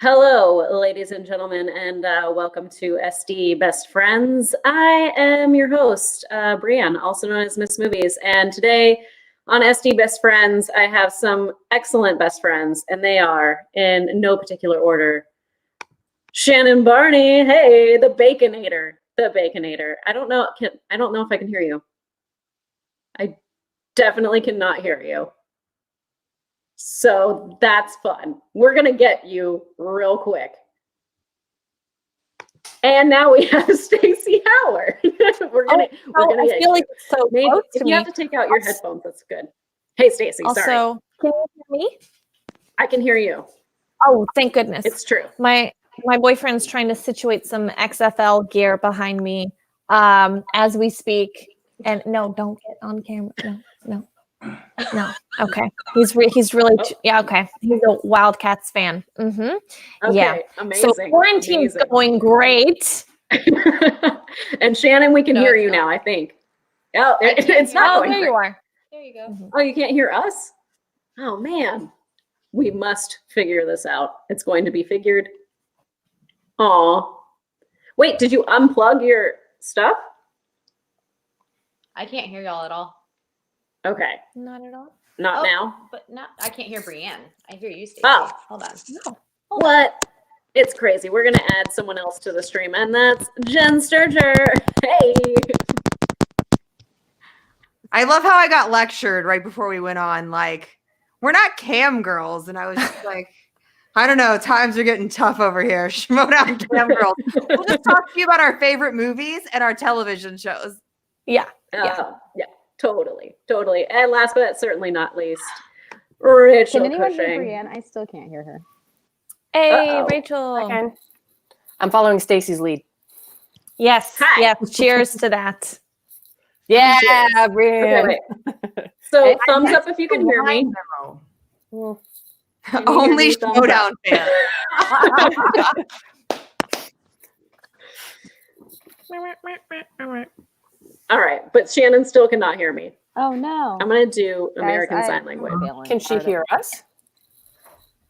Hello, ladies and gentlemen, and welcome to SD Best Friends. I am your host, Brianne, also known as Miss Movies, and today on SD Best Friends, I have some excellent best friends, and they are, in no particular order, Shannon Barney. Hey, the Baconator, the Baconator. I don't know if I can hear you. I definitely cannot hear you. So that's fun. We're going to get you real quick. And now we have Stacy Howard. we're gonna I feel like it's so maybe close if to you me. have to take out your headphones, that's good. Hey, Stacy, Also, sorry. can you hear me? I can hear you. Oh, thank goodness. It's true. My boyfriend's trying to situate some XFL gear behind me as we speak. And no, don't get on camera. No. Okay. He's really okay. He's a Wildcats fan. Okay, Yeah. amazing. So quarantine's going great. And Shannon, we can hear you now, I think. Oh, it's not going there great. you are. There you go. Oh, you can't hear us? Oh man. We must figure this out. It's going to be figured. Aw. Wait, did you unplug your stuff? I can't hear y'all at all. Okay. Not at all. Not now? But I can't hear Brianne. I hear you, Stacy. Oh. Hold on. No. What? It's crazy. We're going to add someone else to the stream, and that's Jenn Sterger. Hey. I love how I got lectured right before we went on. Like, we're not cam girls. And I was just like, I don't know. Times are getting tough over here. Shimona and cam girls. We'll just talk to you about our favorite movies and our television shows. Yeah. Yeah. Totally. And last but certainly not least, Rachel Can anyone Cushing. hear Brianne? I still can't hear her. Hey, Uh-oh. Rachel. I can. I'm following Stacy's lead. Yes. Hi. Yeah. Cheers to that. Yeah, Cheers. Brianne. Okay, wait. So thumbs up if you can hear me. Memo. Can you hear Only me? Thumbs Showdown up. fan. All right, but Shannon still cannot hear me. Oh no. I'm going to do Guys, American Sign Language. Can she hear us?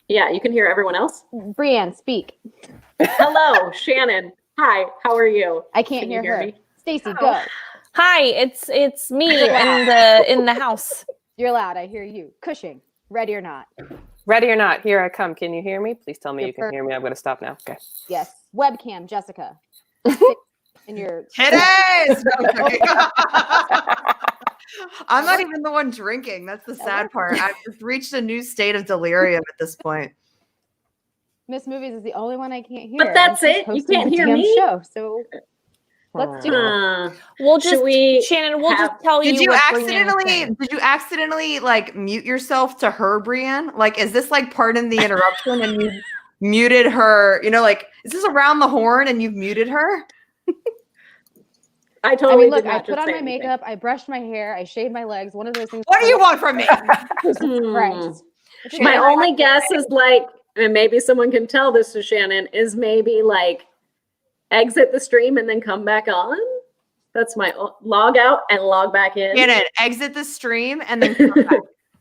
Yeah, you can hear everyone else? Brianne, speak. Hello, Shannon. Hi, how are you? I can't Can you hear her. me? Stacy, go. Hi, it's me in the house. You're loud. I hear you. Cushing, ready or not? Ready or not, here I come. Can you hear me? Please tell me You're you can hear me. I'm going to stop now. Okay. Yes. Webcam, Jessica. In your Titties! No, I'm joking. I'm not even the one drinking. That's the sad part. I've just reached a new state of delirium at this point. Miss Movies is the only one I can't hear. But that's and she's it? You hosting can't the hear damn me? Show, so let's do it. We'll just Should we Shannon, we'll have- just tell you. Did you what Brianne is saying. accidentally like mute yourself to her, Brianne? Like, is this like pardon the interruption and you muted her? You know, like, is this around the horn and you've muted her? I I totally mean, look, did not I put just on say my anything. makeup, I brushed my hair, I shaved my legs. One of those things. What do you want from me? Christ. My only guess is like, and maybe someone can tell this to Shannon, is maybe like exit the stream and then come back on. That's my log out and log back in. Shannon, exit the stream and then come back.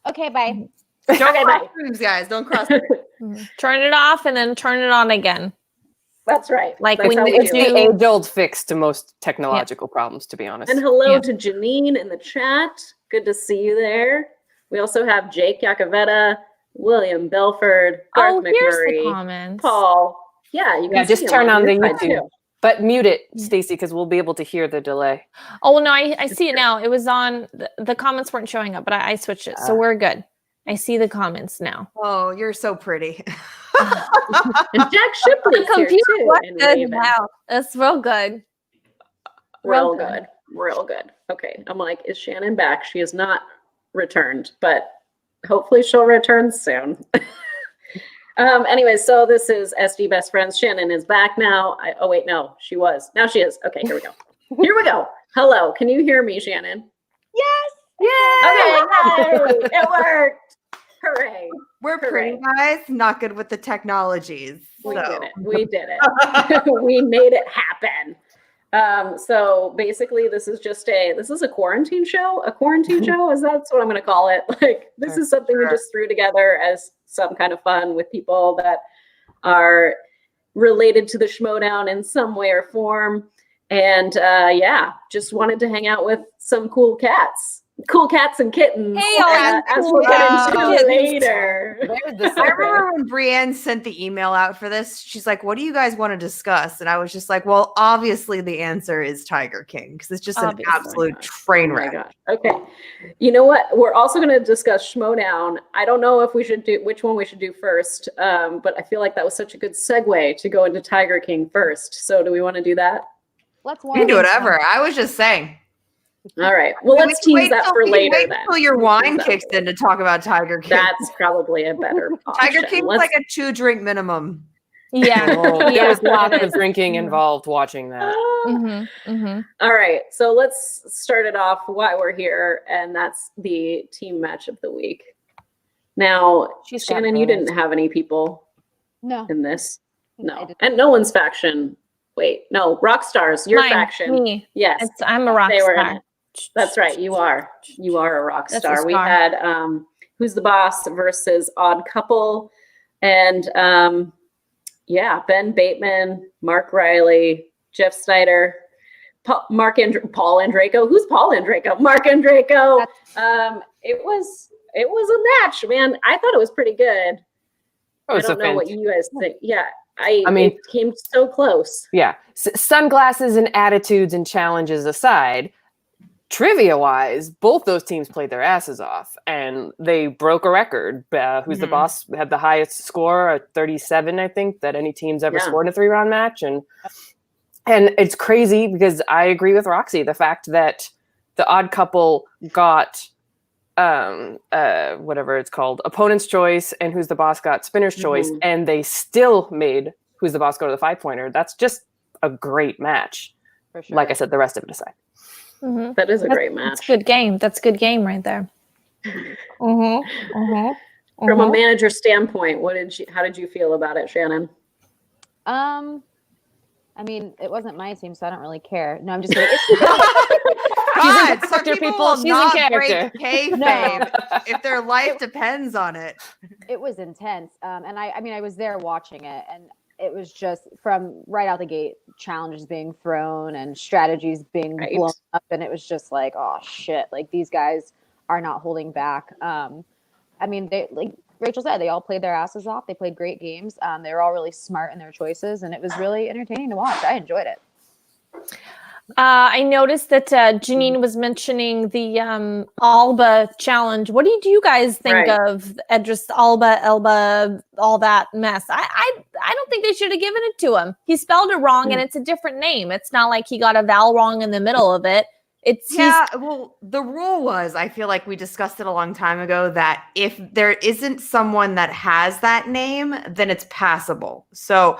Okay, bye. Don't Okay, cross bye. streams, guys. Don't cross. Turn it off and then turn it on again. That's right. Like That's when how you we It's do the it. age-old fix to most technological problems, to be honest. And hello Yeah. to Janine in the chat. Good to see you there. We also have Jake Yacovetta, William Belford, Garth Oh, here's the McMurray, comments. Paul. Yeah, you can Yeah, just see turn him on the your side, YouTube. too. But mute it, Stacy, because we'll be able to hear the delay. Oh no, I see it now. It was on the comments weren't showing up, but I switched it, so we're good. I see the comments now. Oh, you're so pretty. And Jack Shipley's The here computer too. was And good Raven. now. That's real good. Real Real good. good. Real good. Okay. I'm like, is Shannon back? She is not returned, but hopefully she'll return soon. Anyway, so this is SD Best Friends. Shannon is back now. Oh, wait, no, she was. Now she is. Okay, here we go. Here we go. Hello. Can you hear me, Shannon? Yes. Okay, yay! It worked. Hooray. We're pretty guys, not good with the technologies. We so. did it. We did it. We made it happen. So basically this is a quarantine show. A quarantine show that's what I'm going to call it. Like this is something we just threw together as some kind of fun with people that are related to the Schmodown in some way or form. And yeah, just wanted to hang out with some cool cats and kittens. Hey, all you as cool we'll get cats into and kittens. later. There's the I segue. remember when Brianne sent the email out for this. She's like, "What do you guys want to discuss?" And I was just like, "Well, obviously the answer is Tiger King because it's just Obviously. an absolute train Oh my wreck." gosh. Okay. You know what? We're also going to discuss Schmodown. I don't know if we should do which one we should do first, but I feel like that was such a good segue to go into Tiger King first. So do we want to do that? Let's You warm can do up. whatever. I was just saying. All right. Well, let's tease that for later Wait then. until your We'll tease wine that kicks for in to talk about Tiger King. That's probably a better option. Tiger King's Let's- like a 2-drink minimum. Yeah. Oh, there Yeah, was lots it of is. drinking involved watching that. All right. So let's start it off why we're here, and that's the team match of the week. Now, She's got Shannon, you burned. didn't have any people No. in this. I No. didn't. And no one's faction. Wait, no, Rockstars, your Mine, faction. me. Yes. I'm a rock They were in star. it. That's right. You are. You are a rock That's a star. We star. had Who's the Boss versus Odd Couple. And yeah, Ben Bateman, Mark Riley, Jeff Snyder, Paul Andraco. Who's Paul Andraco? Mark Andraco. It was a match, man. I thought it was pretty good. Oh, I it's don't know what you guys think. Yeah. I mean- it came so close. Yeah. Sunglasses and attitudes and challenges aside, trivia-wise, both those teams played their asses off, and they broke a record. Who's the Boss had the highest score at 37, I think, that any team's ever Yeah. scored in a 3-round match. And it's crazy because I agree with Roxy. The fact that the Odd Couple got whatever it's called, opponent's choice, and Who's the Boss got spinner's choice, and they still made Who's the Boss go to the 5-pointer. That's just a great match. For sure. Like I said, the rest of it aside. That is a great That's match. good game. That's good game right there. From a manager standpoint, how did you feel about it, Shannon? I mean, it wasn't my team, so I don't really care. No, I'm just kidding. God, some character, people people. will She's in not character. break kayfabe No. if their life depends on it. It was intense. And I mean, I was there watching it, and it was just from right out the gate, challenges being thrown and strategies being Right. blown up. And it was just like, oh shit, like these guys are not holding back. I mean, they, like Rachel said, they all played their asses off. They played great games. They were all really smart in their choices, and it was really entertaining to watch. I enjoyed it. I noticed that Janine was mentioning the Alba challenge. What did you guys think Right. of Edris Alba, Elba, all that mess? I don't think they should have given it to him. He spelled it wrong, and it's a different name. It's not like he got a vowel wrong in the middle of it. Yeah, well, the rule was, I feel like we discussed it a long time ago, that if there isn't someone that has that name, then it's passable. So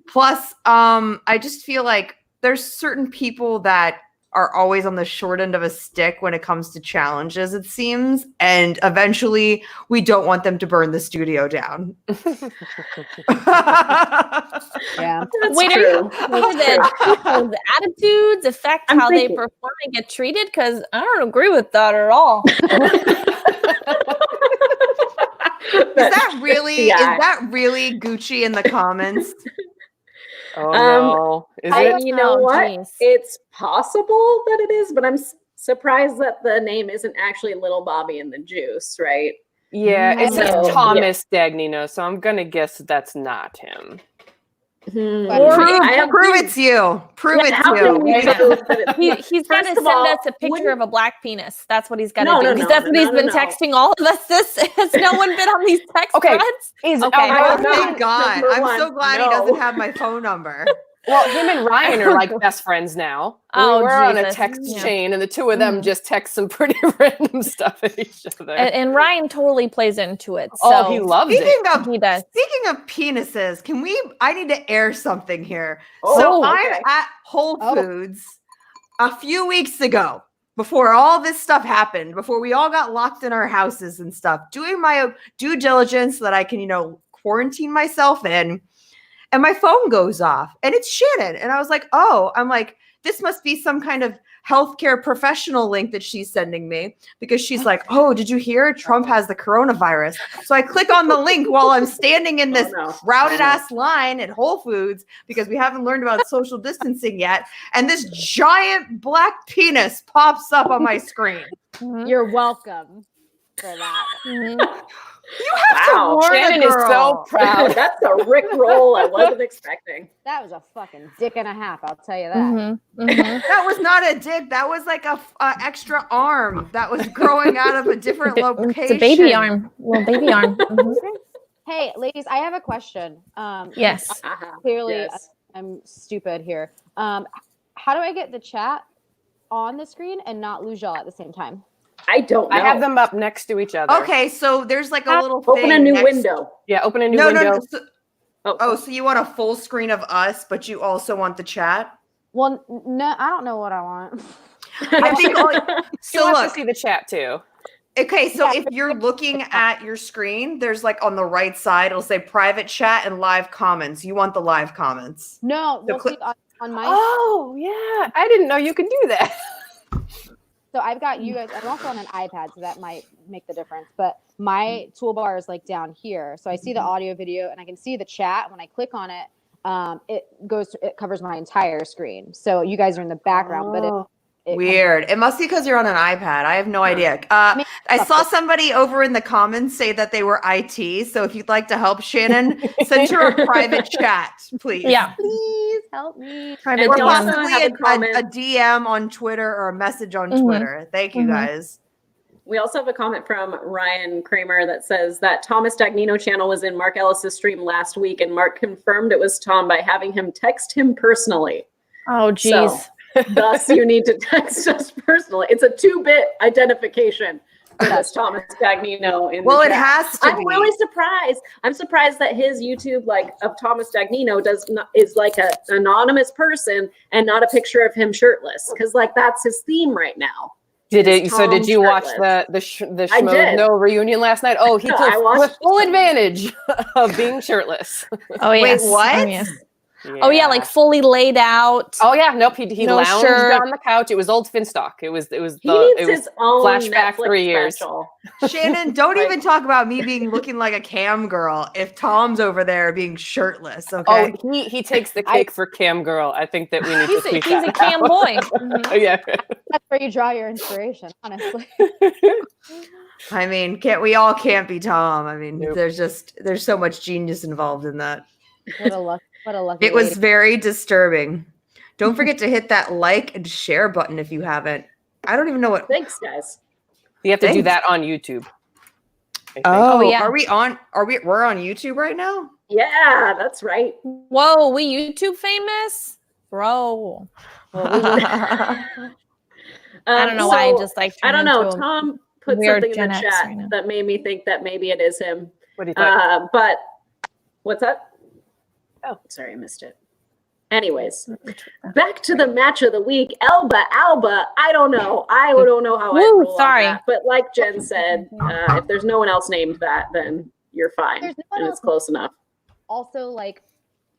plus, I just feel like there's certain people that are always on the short end of a stick when it comes to challenges, it seems. And eventually we don't want them to burn the studio down. Yeah. That's Wait, true. that people's attitudes affect I'm how thinking- they perform and get treated? Because I don't agree with that at all. Is Yeah. that really Gucci in the comments? Oh no. Is it? You know Oh, what? geez. It's possible that it is, but I'm surprised that the name isn't actually Little Bobby and the Juice, right? Yeah, it says So, Thomas Dagnino, so I'm gonna guess that's not him. Or- Prove it's you. Prove it's How can we you. prove that it's He's got to First send of all, us a picture wouldn't- of a black penis. That's what he's got to No, do. no, Because no, that's what no, he's been no. texting all of us. Has no one been on these text Okay. threads? Is Okay. Oh, no, thank God. number I'm one, so glad he no. doesn't have my phone number. Well, him and Ryan are like best friends now. Oh, We're on a Jesus. text Yeah. chain, and the two of them just text some pretty random stuff at each other. And Ryan totally plays into it. So Oh, he loves it. he does. Speaking of penises, I need to air something here. Oh, So okay. I'm at Whole Oh. Foods a few weeks ago, before all this stuff happened, before we all got locked in our houses and stuff, doing my due diligence so that I can, quarantine myself in. And my phone goes off and it's Shannon. And I was like, oh, this must be some kind of healthcare professional link that she's sending me because she's like, oh, did you hear Trump has the coronavirus? So I click on the link while I'm standing in this crowded ass line at Whole Foods because we haven't learned about social distancing yet. And this giant black penis pops up on my screen. You're welcome for that. You have to warn Shannon a is girl. so proud. That's a Rick roll I wasn't expecting. That was a fucking dick and a half, I'll tell you that. That was not a dick. That was like a extra arm that was growing out of a different location. It's a baby arm, little baby arm. Hey, ladies, I have a question. Yes. Clearly, Yes. I'm stupid here. How do I get the chat on the screen and not lose y'all at the same time? I don't know. I have them up next to each other. Okay, so there's like a little thing. Open a new next- window. Yeah, open a new No, window. no. So you want a full screen of us, but you also want the chat? Well, no, I don't know what I want. I think. So So have to look. see the chat too. Okay, so if you're looking at your screen, there's like on the right side, it'll say private chat and live comments. You want the live comments. No, So well, click- see, on my Oh yeah, I didn't know you could do that. so I've got you guys. I'm also on an iPad, so that might make the difference. But my toolbar is like down here, so I see the audio, video, and I can see the chat. When I click on it, it covers my entire screen. So you guys are in the background, but it Weird. It must be because you're on an iPad. I have no idea. I saw somebody over in the comments say that they were IT. So if you'd like to help Shannon, send her a private chat, please. Yeah. Please help me. Private And Or we DM. also possibly have a comment. a DM on Twitter or a message on Mhm. Twitter. Thank you Mhm. guys. We also have a comment from Ryan Kramer that says that Thomas Dagnino channel was in Mark Ellis's stream last week, and Mark confirmed it was Tom by having him text him personally. Oh, geez. Thus, you need to text us personally. It's a 2-bit identification for this Thomas Dagnino. Well, it chat. has to I'm be. really surprised. I'm surprised that his YouTube, like of Thomas Dagnino, is like an anonymous person and not a picture of him shirtless, because like that's his theme right now. Did It's it? So did Tom you watch shirtless. the I did. No reunion last night? Oh, he I took watched- full advantage of being shirtless. Oh, yes. what? Oh, yeah. Oh, yeah, like fully laid out. Oh yeah, nope. He No lounged shirt. on the couch. It was old Finstock. It was He needs it was his own flashback Netflix 3 years. special. Shannon, don't even talk about me being looking like a cam girl if Tom's over there being shirtless. Okay. Oh, he takes the cake for Cam Girl. I think that we need to tweet He's a that cam out. boy. Mhm. Yeah. That's where you draw your inspiration, honestly. I mean, can't be Tom. I mean, Nope. there's so much genius involved in that. What a lucky It was lady. very disturbing. Don't forget to hit that like and share button if you haven't. I don't even know what. Thanks, guys. You have to do Thanks. that on YouTube. I think. Oh, yeah. we're on YouTube right now? Yeah, that's right. Whoa, we YouTube famous? Bro. I don't know why I just like I don't turned know. into a Tom put weird something in Gen the X chat right now. that made me think that maybe it is him. What do you think? But what's that? Oh. Sorry, I missed it. Anyways, back to the match of the week. Alba. I don't know. I don't know how I Woo, roll on sorry. that. But like Jen said, if there's no one else named that, then you're fine, There's no one and else. it's close enough. Also, like,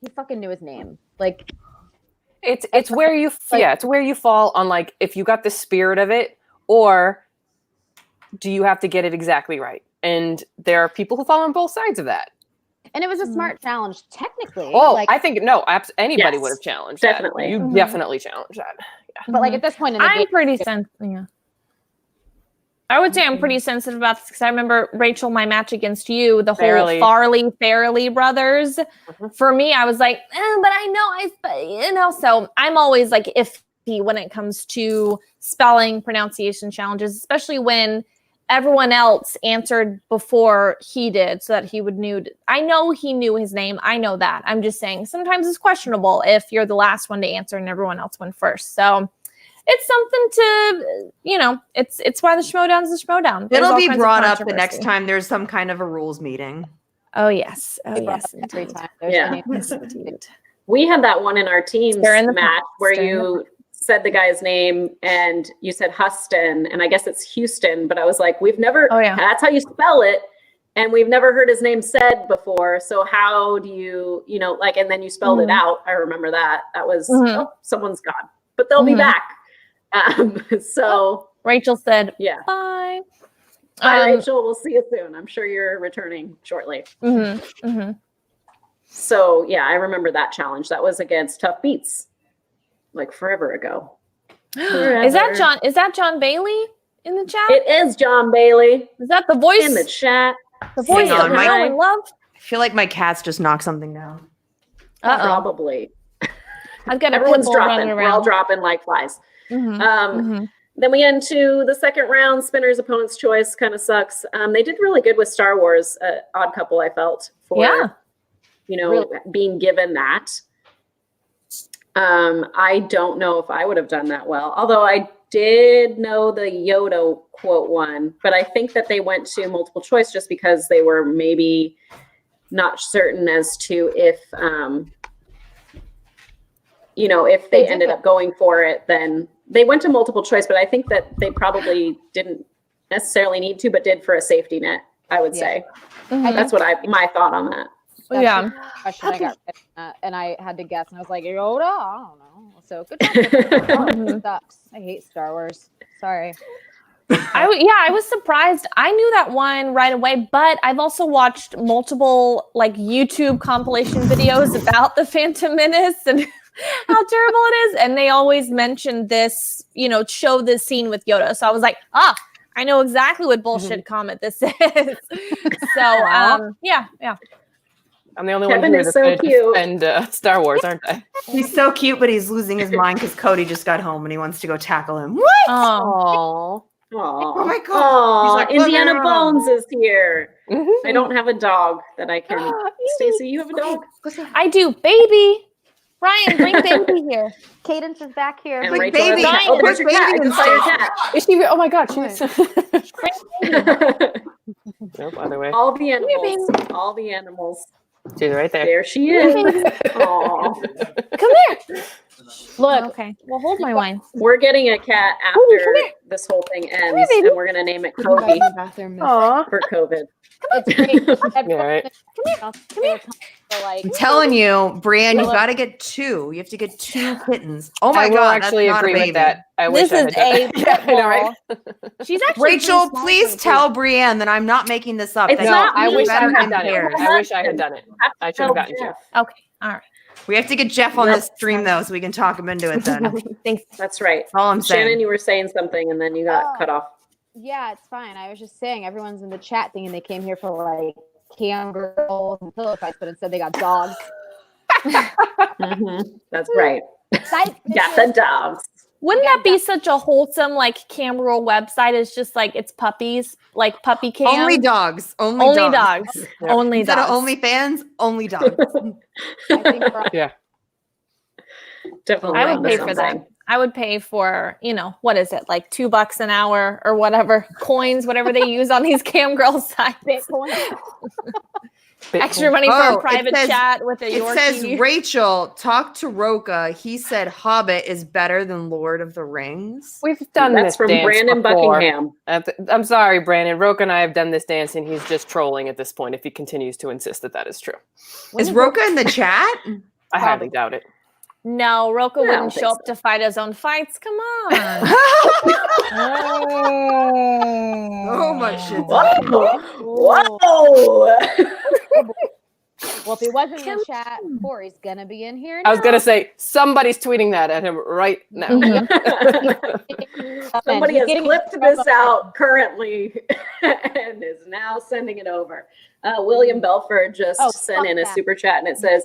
he fucking knew his name. Like, It's where you it's where you fall on like if you got the spirit of it or do you have to get it exactly right? And there are people who fall on both sides of that. and it was a smart challenge, technically. Oh, like, I think no, anybody Yes, would have challenged definitely. that. You Mhm. definitely challenged that. but like at this point in the I'm game, pretty sensitive. Yeah. I would say I'm pretty sensitive about this because I remember Rachel, my match against you, the Fairly. whole Farley brothers. Mhm. For me, I was like, but I know, so I'm always like iffy when it comes to spelling pronunciation challenges, especially when everyone else answered before he did so that he would I know he knew his name. I know that. I'm just saying sometimes it's questionable if you're the last one to answer and everyone else went first. So it's something to, it's why the Schmodown's the Schmodown. There's It'll all be kinds of brought up the next controversy. time there's some kind of a rules meeting. Oh, yes. Oh, they brought yes. up every Indeed. time there's Yeah. any- Yes, indeed. We had that one in our teams Stir in the match pot. where Stir in the you said the guy's name and you said Huston, and I guess it's Houston, but I was like, we've never, Oh, yeah. that's how you spell it. And we've never heard his name said before. So how do you, and then you spelled it Mhm. out. I remember that. That was, Mhm. oh, someone's gone, but they'll be Mhm. back. So Rachel said, yeah. bye. Bye, Rachel. We'll see you soon. I'm sure you're returning shortly. So yeah, I remember that challenge. That was against Tough Beats, like forever ago. Is that John Bailey in the chat? It is John Bailey. Is that the voice in the chat? The voice Hang of on, Now in Love? I feel like my cats just knocked something down. Probably. I've got Everyone's a dropping. running We're all around. dropping like flies. Then we get into the second round. Spinner's opponent's choice kind of sucks. They did really good with Star Wars. Odd Couple, I felt, for being given that. I don't know if I would have done that well. Although I did know the Yoda quote one, but I think that they went to multiple choice just because they were maybe not certain as to if if they ended up going for it, then they went to multiple choice, but I think that they probably didn't necessarily need to, but did for a safety net, I would say. That's what my thought on that. That's the question I got right, and I had to guess, and I was like, Yoda? I don't know. So good job. Sucks. I hate Star Wars. Sorry. I was surprised. I knew that one right away, but I've also watched multiple like YouTube compilation videos about the Phantom Menace and how terrible it is. And they always mention this, show this scene with Yoda. So I was like, I know exactly what bullshit comment this is. So yeah. I'm the only Kevin one here is that's so going to cute. defend Star Wars, aren't I? He's so cute, but he's losing his mind because Cody just got home and he wants to go tackle him. What? Oh. Oh my God. Oh, He's like, Indiana "Look." Bones is here. I don't have a dog that I can. Stacy, you have a dog? I do. Baby. Ryan, bring baby here. Cadence is back here. And Bring Rachel has baby. a cat. Oh, there's your cat. I Baby can saw your cat. Is she? Oh my God, she's. Nope, other way. All the animals. All the animals. She's right there. There she is. Aw. Come here. Look, Okay. Well, hold my wine. We're getting a cat after this whole thing ends, and we're gonna name it Kobe for COVID. it's great. Yeah, right. Come here. I'm telling you, Brianne, you got to get two. You have to get two kittens. Oh my I will God. actually that's not agree a baby. with that. I wish This I is had a done pit that. I know, right? bull. She's actually Rachel, pretty small please for a tell Brianne that I'm not making this up. It's that not I me. wish I better had than done it. theirs. I wish I had done it. I should have gotten Jeff. you. Okay. All right. We have to get Jeff on this stream though, so we can talk him into it then. That's Thanks. That's right. all I'm saying. Shannon, you were saying something, and then you got cut off. Yeah, it's fine. I was just saying everyone's in the chat thinking they came here for like cam girls and pillow fights, but instead they got dogs. That's right. Psych, Got bitches. the dogs. Wouldn't that be such a wholesome like cam girl website? It's just like it's puppies, like puppy cam. Only dogs. Only dogs. Yep. Only Instead dogs. of OnlyFans, only dogs. I think we're Yeah. Definitely. I would onto pay for that. something. I would pay for, what is it, like $2 an hour or whatever, coins, whatever they use on these cam girl sites. Bitcoin. Extra money for Oh, a it private says- chat with a It Yorkie. says, Rachel, talk to Roka. He said Hobbit is better than Lord of the Rings. We've done That's this from dance Brandon before. Buckingham. I'm sorry, Brandon. Roke and I have done this dance, and he's just trolling at this point if he continues to insist that is true. Is Roka in the chat? I highly doubt it. No, Roka I don't wouldn't think show up so. to fight his own fights. Come on. Oh my shit. Whoa! Well, if he wasn't in the chat before, he's gonna be in here. I was now. gonna say somebody's tweeting that at him right now. Somebody He's has getting clipped his this promo. out currently and is now sending it over. William Belford just Oh, sent fuck in a that. super chat, and it says,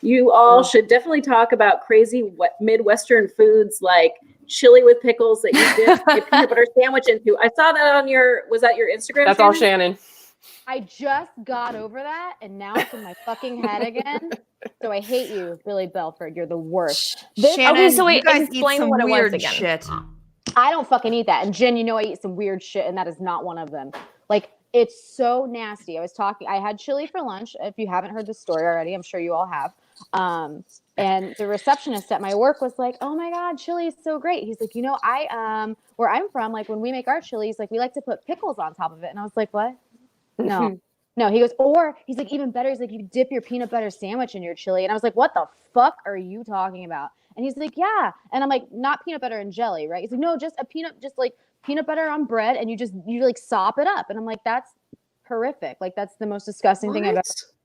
"You all should definitely talk about crazy Midwestern foods like chili with pickles that you dip a peanut butter sandwich into." I saw that on was that your Instagram? That's all Shannon. I just got over that, and now it's in my fucking head again. So I hate you, Billy Belford. You're the worst. Shannon, Okay, so wait, you guys eat explain some what it was weird again. shit. I don't fucking eat that. And Jen, I eat some weird shit, and that is not one of them. Like, it's so nasty. I had chili for lunch. If you haven't heard the story already, I'm sure you all have. And the receptionist at my work was like, "Oh my God, chili is so great." He's like, where I'm from, like when we make our chilies, like we like to put pickles on top of it. And I was like, what? No. No, he goes, or he's like, even better. He's like, you dip your peanut butter sandwich in your chili. And I was like, what the fuck are you talking about? And he's like, yeah. And I'm like, not peanut butter and jelly, right? He's like, no, just like peanut butter on bread, and you like sop it up. And I'm like, that's horrific. Like, that's the most disgusting thing I've ever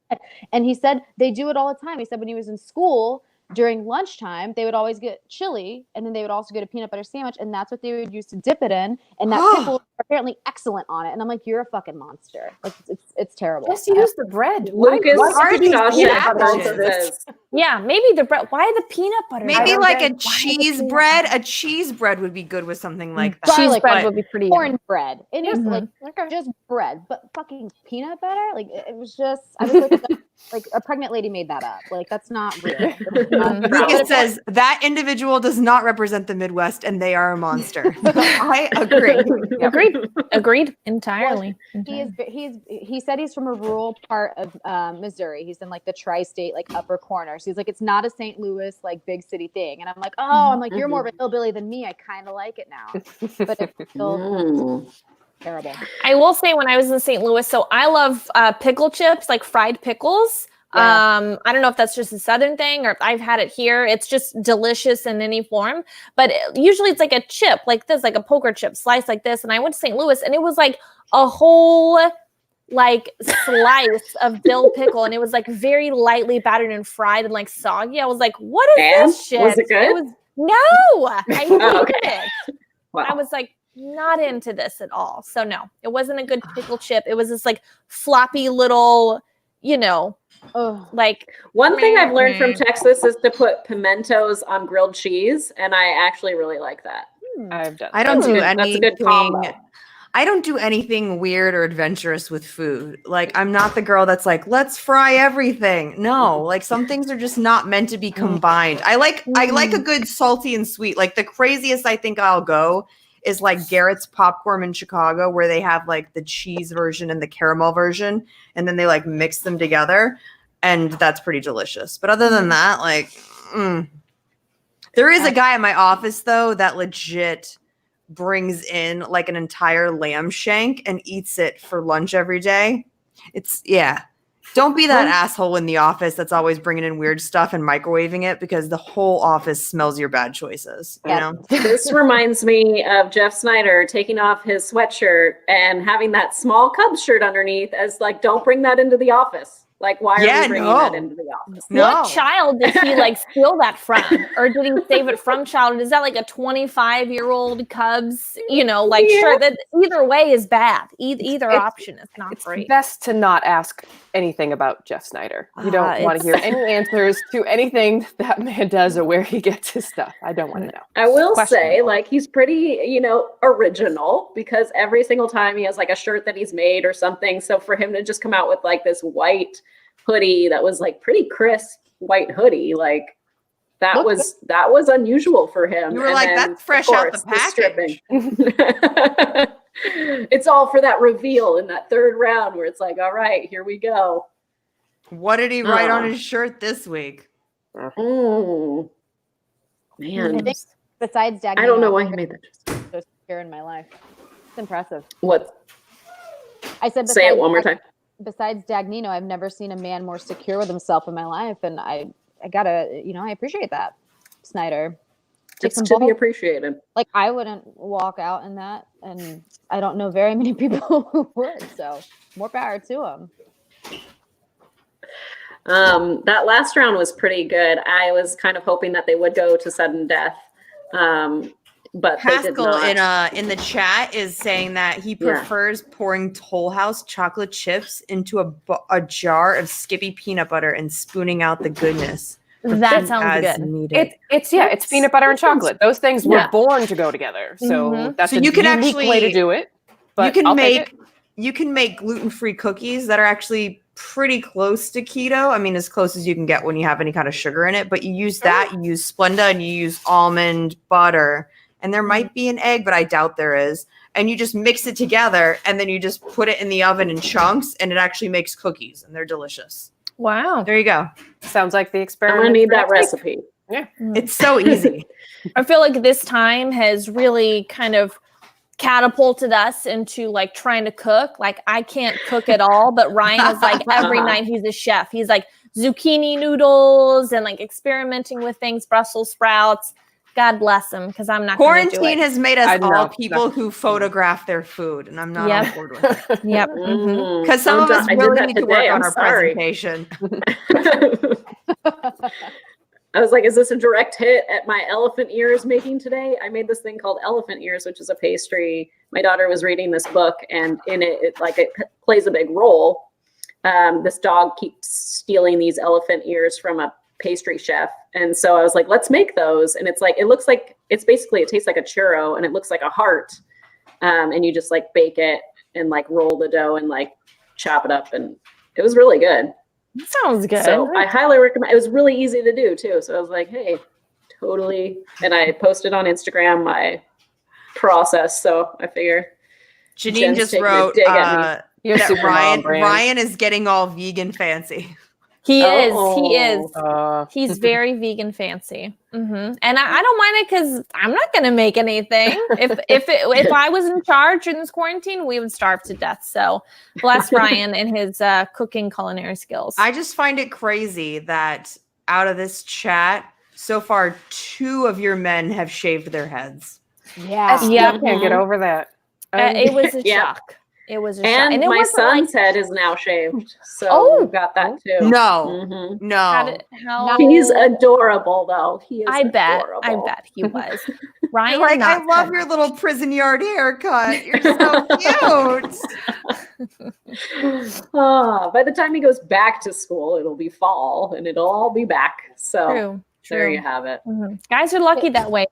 had. And he said they do it all the time. He said when he was in school, during lunchtime, they would always get chili, and then they would also get a peanut butter sandwich, and that's what they would use to dip it in. And that pickle is apparently excellent on it. And I'm like, you're a fucking monster. Like, it's terrible. Just use the bread. Lucas are these says, Yeah, maybe the bread. Why the peanut butter? Maybe on like bread? a Why the cheese peanut bread. butter? A cheese bread would be good with something like that. Cheese Garlic bread bread. would be pretty. Corn bread. It is like just bread, but fucking peanut butter. Like, it was just. I was like a pregnant lady made that up. Like, that's not real. Lucas says that individual does not represent the Midwest, and they are a monster. I agree. Agreed entirely. He said he's from a rural part of Missouri. He's in like the tri-state, like upper corner. So he's like, it's not a St. Louis like big city thing. And I'm like, I'm like, you're more of a hillbilly than me. I kind of like it now, but it's still terrible. I will say, when I was in St. Louis, so I love pickle chips, like fried pickles. Yeah. I don't know if that's just a Southern thing or if I've had it here. It's just delicious in any form, but usually it's like a chip like this, like a poker chip slice like this. And I went to St. Louis, and it was like a whole like slice of dill pickle, and it was like very lightly battered and fried and like soggy. I was like, what is this shit? Was it good? No, I hated it. Wow. I was like, not into this at all. So no, it wasn't a good pickle chip. It was this like floppy little, like one thing I've learned from Texas is to put pimentos on grilled cheese, and I actually really like that. I've done. I don't do That's a anything. good combo. I don't do anything weird or adventurous with food. Like, I'm not the girl that's like, let's fry everything. No, like, some things are just not meant to be combined. I like a good salty and sweet. Like, the craziest I think I'll go is like Garrett's Popcorn in Chicago, where they have like the cheese version and the caramel version, and then they like mix them together, and that's pretty delicious. But other than that, like, there is a guy at my office though that legit brings in like an entire lamb shank and eats it for lunch every day. Don't be that asshole in the office that's always bringing in weird stuff and microwaving it, because the whole office smells your bad choices. You know? This reminds me of Jeff Snyder taking off his sweatshirt and having that small Cubs shirt underneath as like, don't bring that into the office. Like, why are we bringing that into the office? What child did he like steal that from? Or did he save it from child? Is that like a 25-year-old Cubs, shirt? That either way is bad. Either option is not It's great. best to not ask anything about Jeff Snyder. You don't want to hear any answers to anything that man does or where he gets his stuff. I don't want to know. I will say, like, he's pretty, original, because every single time he has like a shirt that he's made or something. So for him to just come out with like this white hoodie that was like pretty crisp white hoodie, like that was unusual for him. You were and like, then, that's fresh out the package. It's all for that reveal in that third round where it's like, all right, here we go. What did he write on his shirt this week? Oh man, I think besides Dagnino, I don't know why he made that. so secure in my life. It's impressive. What? I said, Say it one more time. Besides Dagnino, I've never seen a man more secure with himself in my life, and I gotta, I appreciate that, Snyder. It's to be appreciated. Like, I wouldn't walk out in that, and I don't know very many people who would. So more power to him. That last round was pretty good. I was kind of hoping that they would go to sudden death. But Haskell in the chat is saying that he prefers pouring Toll House chocolate chips into a jar of Skippy peanut butter and spooning out the goodness. That sounds good. It's peanut butter and chocolate. Those things were born to go together. So that's a unique way to do it. But you can make gluten-free cookies that are actually pretty close to keto. I mean, as close as you can get when you have any kind of sugar in it. But you use that, you use Splenda, and you use almond butter. And there might be an egg, but I doubt there is. And you just mix it together, and then you just put it in the oven in chunks, and it actually makes cookies, and they're delicious. Wow. There you go. Sounds like the I'm experiment. gonna need that recipe. Yeah. It's so easy. I feel like this time has really kind of catapulted us into like trying to cook. Like I can't cook at all, but Ryan is like every night he's a chef. He's like zucchini noodles and like experimenting with things, Brussels sprouts. God bless him, because I'm not going to do Quarantine it. has made us I all know. people who photograph their food, and I'm not Yep. on board with it. Yep. Because some of us I did really that need to today. work on I'm our sorry. presentation. I was like, is this a direct hit at my elephant ears making today? I made this thing called elephant ears, which is a pastry. My daughter was reading this book, and in it plays a big role. This dog keeps stealing these elephant ears from a pastry chef. And so I was like, let's make those. And it's like, it tastes like a churro, and it looks like a heart. And you just like bake it and like roll the dough and like chop it up. And it was really good. Sounds good. So I highly recommend. It was really easy to do too. So I was like, hey, totally. And I posted on Instagram my process. So I figure Janine Jen's just taking a wrote dig at You're that super mom, Brianne. Ryan is getting all vegan fancy. He Oh. is. He's very vegan fancy. And I don't mind it because I'm not going to make anything. If I was in charge in this quarantine, we would starve to death. So bless Ryan and his cooking culinary skills. I just find it crazy that out of this chat, so far, 2 of your men have shaved their heads. Yeah. Yeah. I can't get over that. It was a Yeah. shock. It was a shock. And it my wasn't son's head is now shaved. So Oh. we've got that too. No, Mhm. no. how He's adorable though. He is I bet adorable. he was. Ryan, You're like, I not love so your much. little prison yard haircut. You're so cute. By the time he goes back to school, it'll be fall and it'll all be back. So True. there True. you have it. Guys are lucky that way.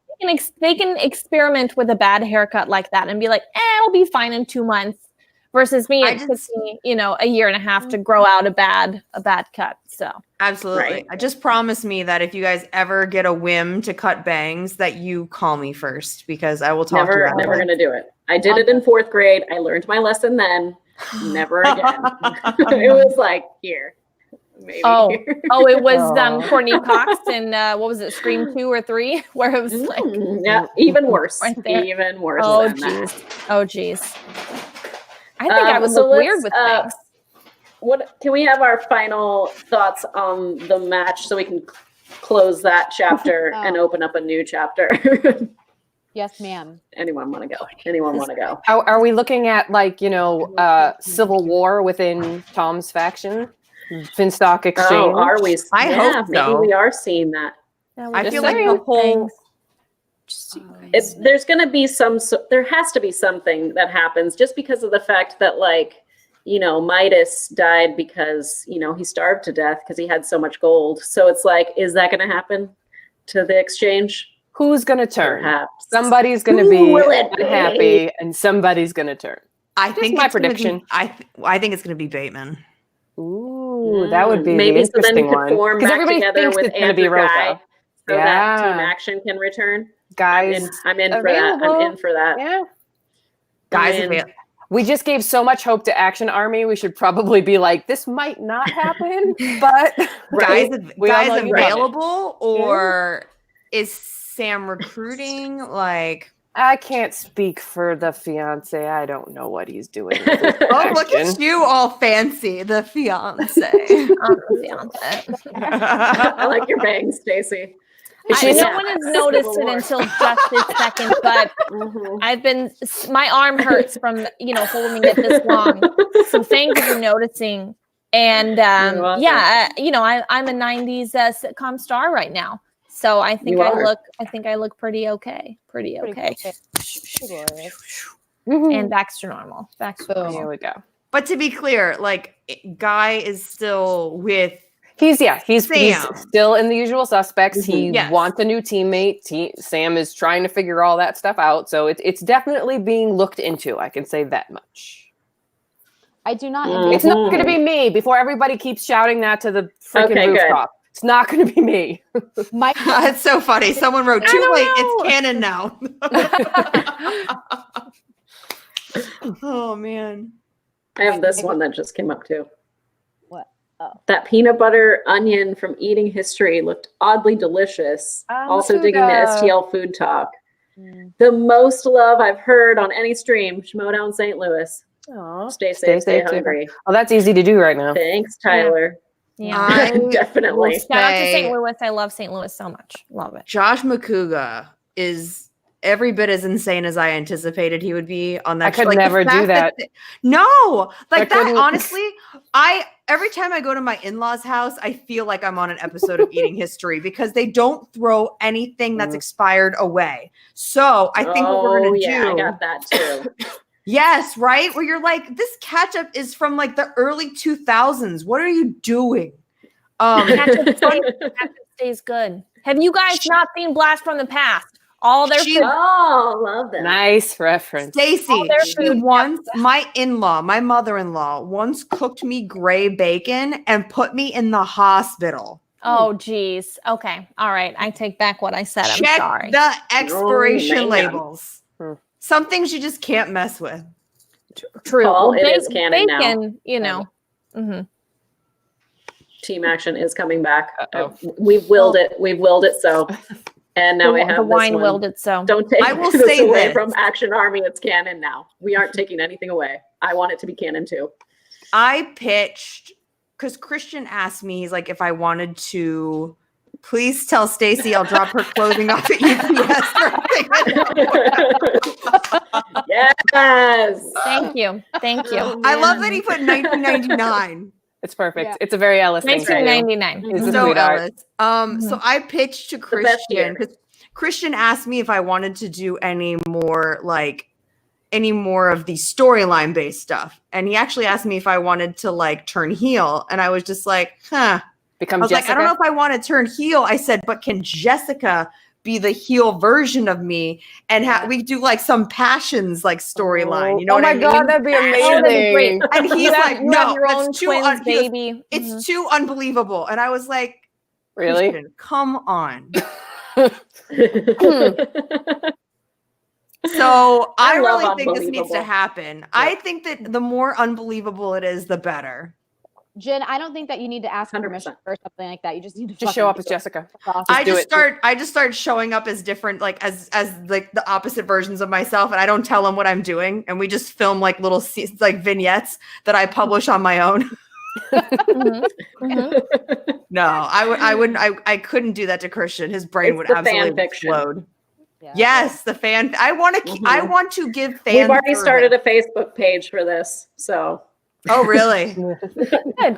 They can experiment with a bad haircut like that and be like, it'll be fine in 2 months. Versus me, it took me, a year and a half to grow out a bad cut. So Absolutely. Right. Just promise me that if you guys ever get a whim to cut bangs, that you call me first, because I will talk to you about Never it. gonna do it. I did it in 4th grade. I learned my lesson then. Never again. It was like here. Maybe Oh. here. it was Aw. Courtney Cox in what was it, Scream 2 or 3, where it was like, yeah, even worse. Right there. Even worse. oh than that. geez. I think I would so look weird let's, with things. What can we have our final thoughts on the match so we can close that chapter and open up a new chapter? Yes, ma'am. Anyone want to go? Anyone want to go? Are we looking at civil war within Tom's faction? Finstock exchange? Oh, are we? I hope maybe so. we are seeing that. Yeah, I we're feel just like saying the whole things. There's going to be there has to be something that happens just because of the fact that Midas died because, he starved to death because he had so much gold. So it's like, is that going to happen to the exchange? Who's going to turn? Perhaps. Somebody's going to Who be will it be? unhappy, and somebody's going to turn. I think my it's gonna be- prediction. I think it's going to be Bateman. Ooh, that would be maybe the so then interesting you could one. form Because back everybody together thinks with it's going to be Andrew Guy Rosa. so that Team Yeah. Action can return. Guys, I'm in for that. I'm available. in for that. yeah. Guys, And- avail- We just gave so much hope to Action Army. We should probably be like, this might not happen, but guys, We all guys know you love it. available, or is Sam recruiting? Like, I can't speak for the fiance. I don't know what he's doing. with his oh, look action. at you, all fancy, the fiance. I like your bangs, Stacy. No one has noticed it until just this second, but my arm hurts from, holding it this long. So thank you for noticing. And You're welcome. I'm a 90s sitcom star right now. So I think You I are. look pretty okay. Pretty okay. Glorious. And back to normal. Back to Boom. normal. Here we go. But to be clear, Guy is still with. He's Sam. still in the usual suspects. He Yes. wants a new teammate. Sam is trying to figure all that stuff out. So it's definitely being looked into. I can say that much. I do not. It's not going to be me before everybody keeps shouting that to the freaking Okay, good. rooftop. It's not going to be me. My It's so funny. Someone wrote, too don't late. know. It's canon now. Oh, man. I have this one that just came up too. What? Oh. That peanut butter onion from Eating History looked oddly delicious. Also digging the Masuda. STL food talk. The most love I've heard on any stream, Schmodown St. Louis. Aw. Stay safe, stay too. hungry. Oh, that's easy to do right now. Thanks, Tyler. Yeah. I Definitely. will Shout out to St. say Louis. I love St. Louis so much. Love it. Josh McCouga is every bit as insane as I anticipated he would be on that. I could show. Like, the never do fact that. No, like I that. couldn't. Honestly, every time I go to my in-laws' house, I feel like I'm on an episode of Eating History because they don't throw anything that's expired away. So I think what we're gonna do. I got that too. Yes, right? Where you're like, this ketchup is from like the early 2000s. What are you doing? Ketchup stays good. Have you guys not seen Blast from the Past? All their food. Oh, love that. Nice reference. Stacy, their she food. once, my mother-in-law, once cooked me gray bacon and put me in the hospital. Oh, geez. Okay. All right. I take back what I said. I'm Check sorry. the expiration man. labels. Some things you just can't mess with. True. Paul, it Ba- is canon now. bacon, you know. Mhm. Team action is coming back. Uh-oh. We've willed it. We've willed it so. And now we have the this wine one. willed it so. Don't take I will this say away this. from Action Army. It's canon now. We aren't taking anything away. I want it to be canon too. I pitched because Christian asked me, he's like, if I wanted to, please tell Stacy I'll drop her clothing off at UPS. Yes. Thank you. Thank you. I love that he put 1999. It's perfect. Yeah. It's a very Ellis thing to do. 1999. He's a So sweetheart. Ellis, so I pitched to best Christian year. because Christian asked me if I wanted to do any more of the storyline based stuff, and he actually asked me if I wanted to like turn heel, and I was just like, huh. Become I was Jessica. like, I don't know if I want to turn heel. I said, but can Jessica be the heel version of me and we do like some passions like storyline? You know what I mean? Oh my God, that'd be Oh, that'd be great. amazing. And he's You have- like, you have no, your own that's too twins, he goes, baby. it's too unbelievable. And I was like, Really? Christian, come on. So I I love really think this needs to unbelievable. happen. I think that the more unbelievable it is, the better. Jen, I don't think that you need to ask 100%. permission for something like that. You just need to Just fucking show up do as it. Jessica. That's awesome. I do just it. start showing up as different, like as like the opposite versions of myself, and I don't tell them what I'm doing, and we just film like little like vignettes that I publish on my own. Mhm. Mhm. No, I wouldn't. I couldn't do that to Christian. His brain It's would the fan absolutely fiction. explode. Yeah. Yes, the fan. I want to. I Mhm. want to give fans. We've already service. started a Facebook page for this, so Oh, really?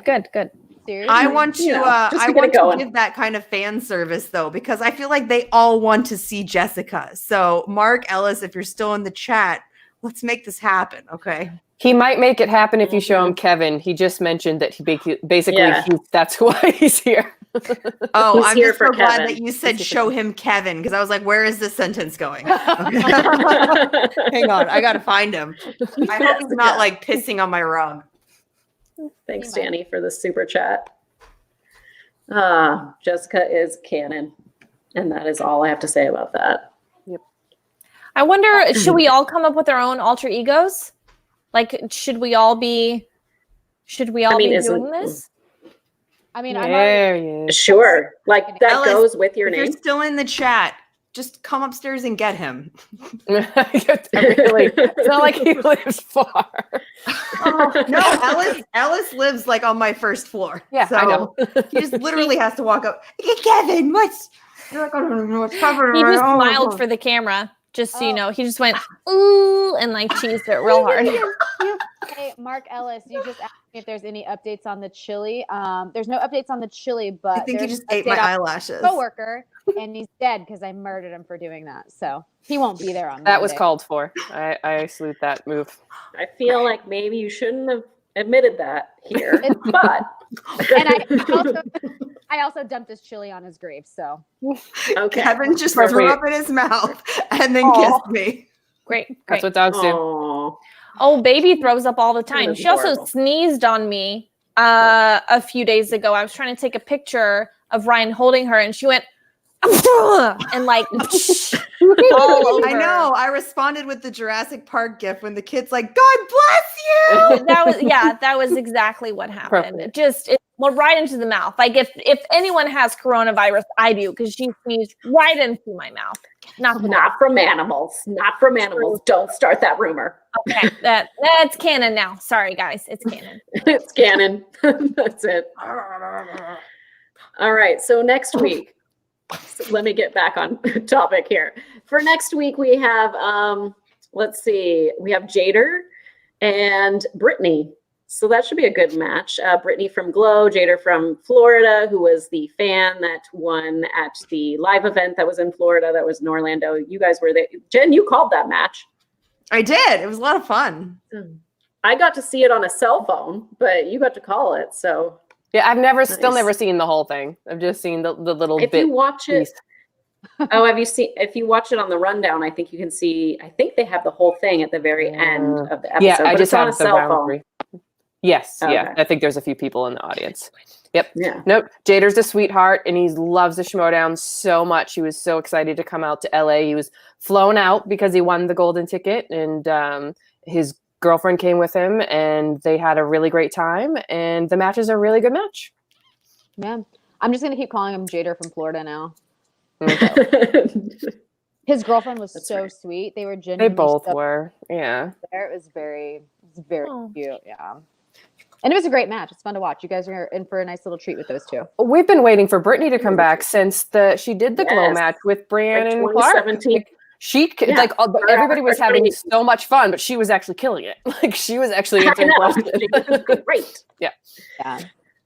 Good. Seriously? I want to. You know, just I to get want it to going. give that kind of fan service though, because I feel like they all want to see Jessica. So, Mark Ellis, if you're still in the chat, let's make this happen. Okay. He might make it happen if you show him Kevin. He just mentioned that he basically Yeah. that's why he's here. Oh, He's I'm here just for so glad Kevin. that you said show him Kevin because I was like, where is this sentence going? Okay. Hang on, I gotta find him. I hope he's not like pissing on my rug. Thanks, He might. Danny, for the super chat. Jessica is canon. And that is all I have to say about that. I wonder, should we all come up with our own alter egos? Like, should we all be mean, be isn't- doing this? I mean, I'm already, There he is. Sure. Like that Ellis, goes with your If name. you're still in the chat, just come upstairs and get him. Really, it's not like he lives far. No, Ellis lives like on my first floor. Yeah, so I know. He just literally has to walk up. Hey, Kevin, what's? You're like, I don't know what's happening. He just Oh, smiled oh. for the camera, just so you Oh. know. He just went, ooh, and like cheesed it real hard. hey, Mark Ellis, you just asked me if there's any updates on the chili. There's no updates on the chili, but I think he there's just an ate my update on eyelashes. coworker, and he's dead because I murdered him for doing that. So he won't be there on That was Monday. called for. I salute that move. I feel like maybe you shouldn't have admitted that here, It's- but And I also dumped his chili on his grave. So okay. Kevin just threw Appropriate. up in his mouth and then Aw. kissed me. Great. That's what dogs do. Aw. Oh, baby throws up all the time. That's She also adorable. sneezed on me a few days ago. I was trying to take a picture of Ryan holding her, and she went and like all over. I know. I responded with the Jurassic Park gif when the kid's like, "God bless you." That was exactly what happened. Appropriate. It's Well, right into the mouth. Like if anyone has coronavirus, I do, because she sneezed right into my mouth. Not from animals. Not from animals. Don't start that rumor. Okay, that's canon now. Sorry, guys, it's canon. It's canon. That's it. All right. So next week, let me get back on topic here. For next week, we have let's see, we have Jader and Brittany. So that should be a good match. Brittany from Glow, Jader from Florida, who was the fan that won at the live event that was in Florida, that was in Orlando. You guys were there. Jen, you called that match. I did. It was a lot of fun. I got to see it on a cell phone, but you got to call it. So Yeah, I've still Nice. never seen the whole thing. I've just seen the little if bit. you watch it, piece. if you watch it on the rundown, I think you can see, I think they have the whole thing at the very end of the episode. Yeah, I but just it's on have a the cell round phone. three. Yes, yeah. Okay. I think there's a few people in the audience. Yep. Yeah. Nope. Jader's a sweetheart, and he loves the Schmodown so much. He was so excited to come out to LA. He was flown out because he won the golden ticket, and his girlfriend came with him, and they had a really great time. And the match is a really good match. Yeah. I'm just gonna keep calling him Jader from Florida now. Okay. His girlfriend was That's so right. sweet. They were They genuinely both so were. Yeah. there. It was very Oh. cute. Yeah. And it was a great match. It's fun to watch. You guys are in for a nice little treat with those two. We've been waiting for Brittany to come back since she did the Glow Yes. match with Brianne Like and Clark. 2017. Like, Yeah. everybody was having 30. so much fun, but she was actually killing it. Like she was actually I answering know. questions. She was great. Yeah.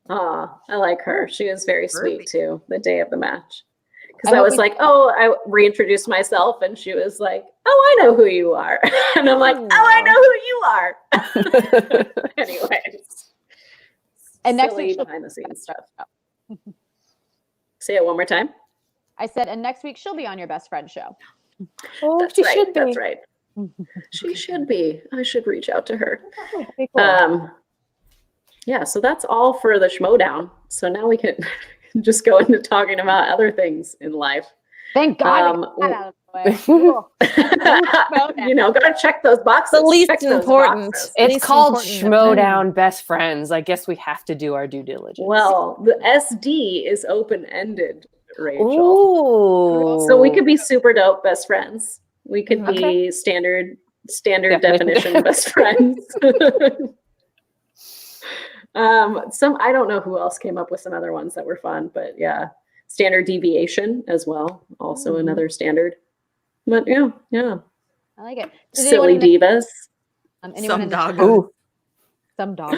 I like her. She was very sweet Perfect. too, the day of the match. Because I I hope was we- like, I reintroduced myself, and she was like, I know who you are. And I'm like, I know who you are. Anyways. And next Silly week she'll- behind the scenes stuff. Say it one more time. I said, and next week she'll be on your best friend show. Oh, That's she right. should be. That's right. She should be. I should reach out to her. Pretty cool. Yeah, so that's all for the Schmodown. So now we can just go into talking about other things in life. Thank God. we got that out of the way. Cool. Gotta check those boxes. The least Check those important. boxes. It's Least called important Schmodown Best Friends. I guess we have to do our due diligence. Well, the SD is open-ended, Rachel. Ooh. So we could be super dope best friends. We could be Okay. standard Definition. definition best friends. I don't know who else came up with some other ones that were fun, but yeah, standard deviation as well, also another standard. But yeah, I like it. Did silly anyone in divas. anyone Some in the- dog. Ooh. Some dog.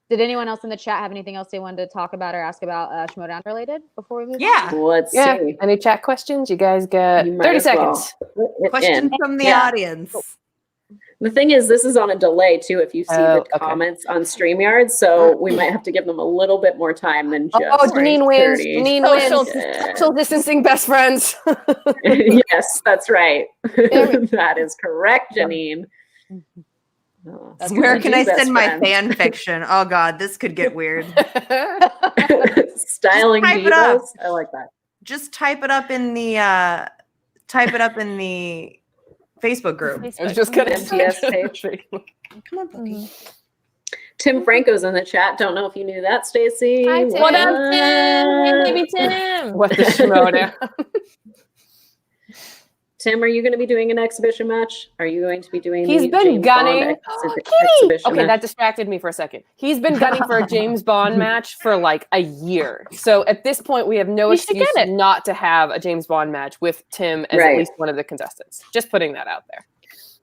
Did anyone else in the chat have anything else they wanted to talk about or ask about Schmodown related before we move on? Yeah. Let's Yeah. see. Any chat questions? You guys got You might 30 as well seconds. put it Question in. from the Yeah. audience. The thing is, this is on a delay too. If you see Oh, the okay. comments on StreamYard, so we might have to give them a little bit more time than just. Oh, Janine wins. 30. Janine Social- wins. Social distancing best friends. Yes, that's right. There That is correct, Janine. Oh, That's Where gonna can do I best send my friends. fan fiction? Oh God, this could get weird. Styling Just type it up. divas. I like that. Just type it up in the Facebook group. I was just gonna MTS page. Come on, puppy. Tim Franco's in the chat. Don't know if you knew that, Stacy. Hi, Tim. What up, Tim? Hey, baby Tim. What the Schmodown? Tim, are you going to be doing an exhibition match? Are you going to be doing? He's the been James Bond gunning. exhibition Okay, match? that distracted me for a second. He's been gunning for a James Bond match for like a year. So at this point, we have no You should excuse get it. not to have a James Bond match with Tim as Right. at least one of the contestants. Just putting that out there.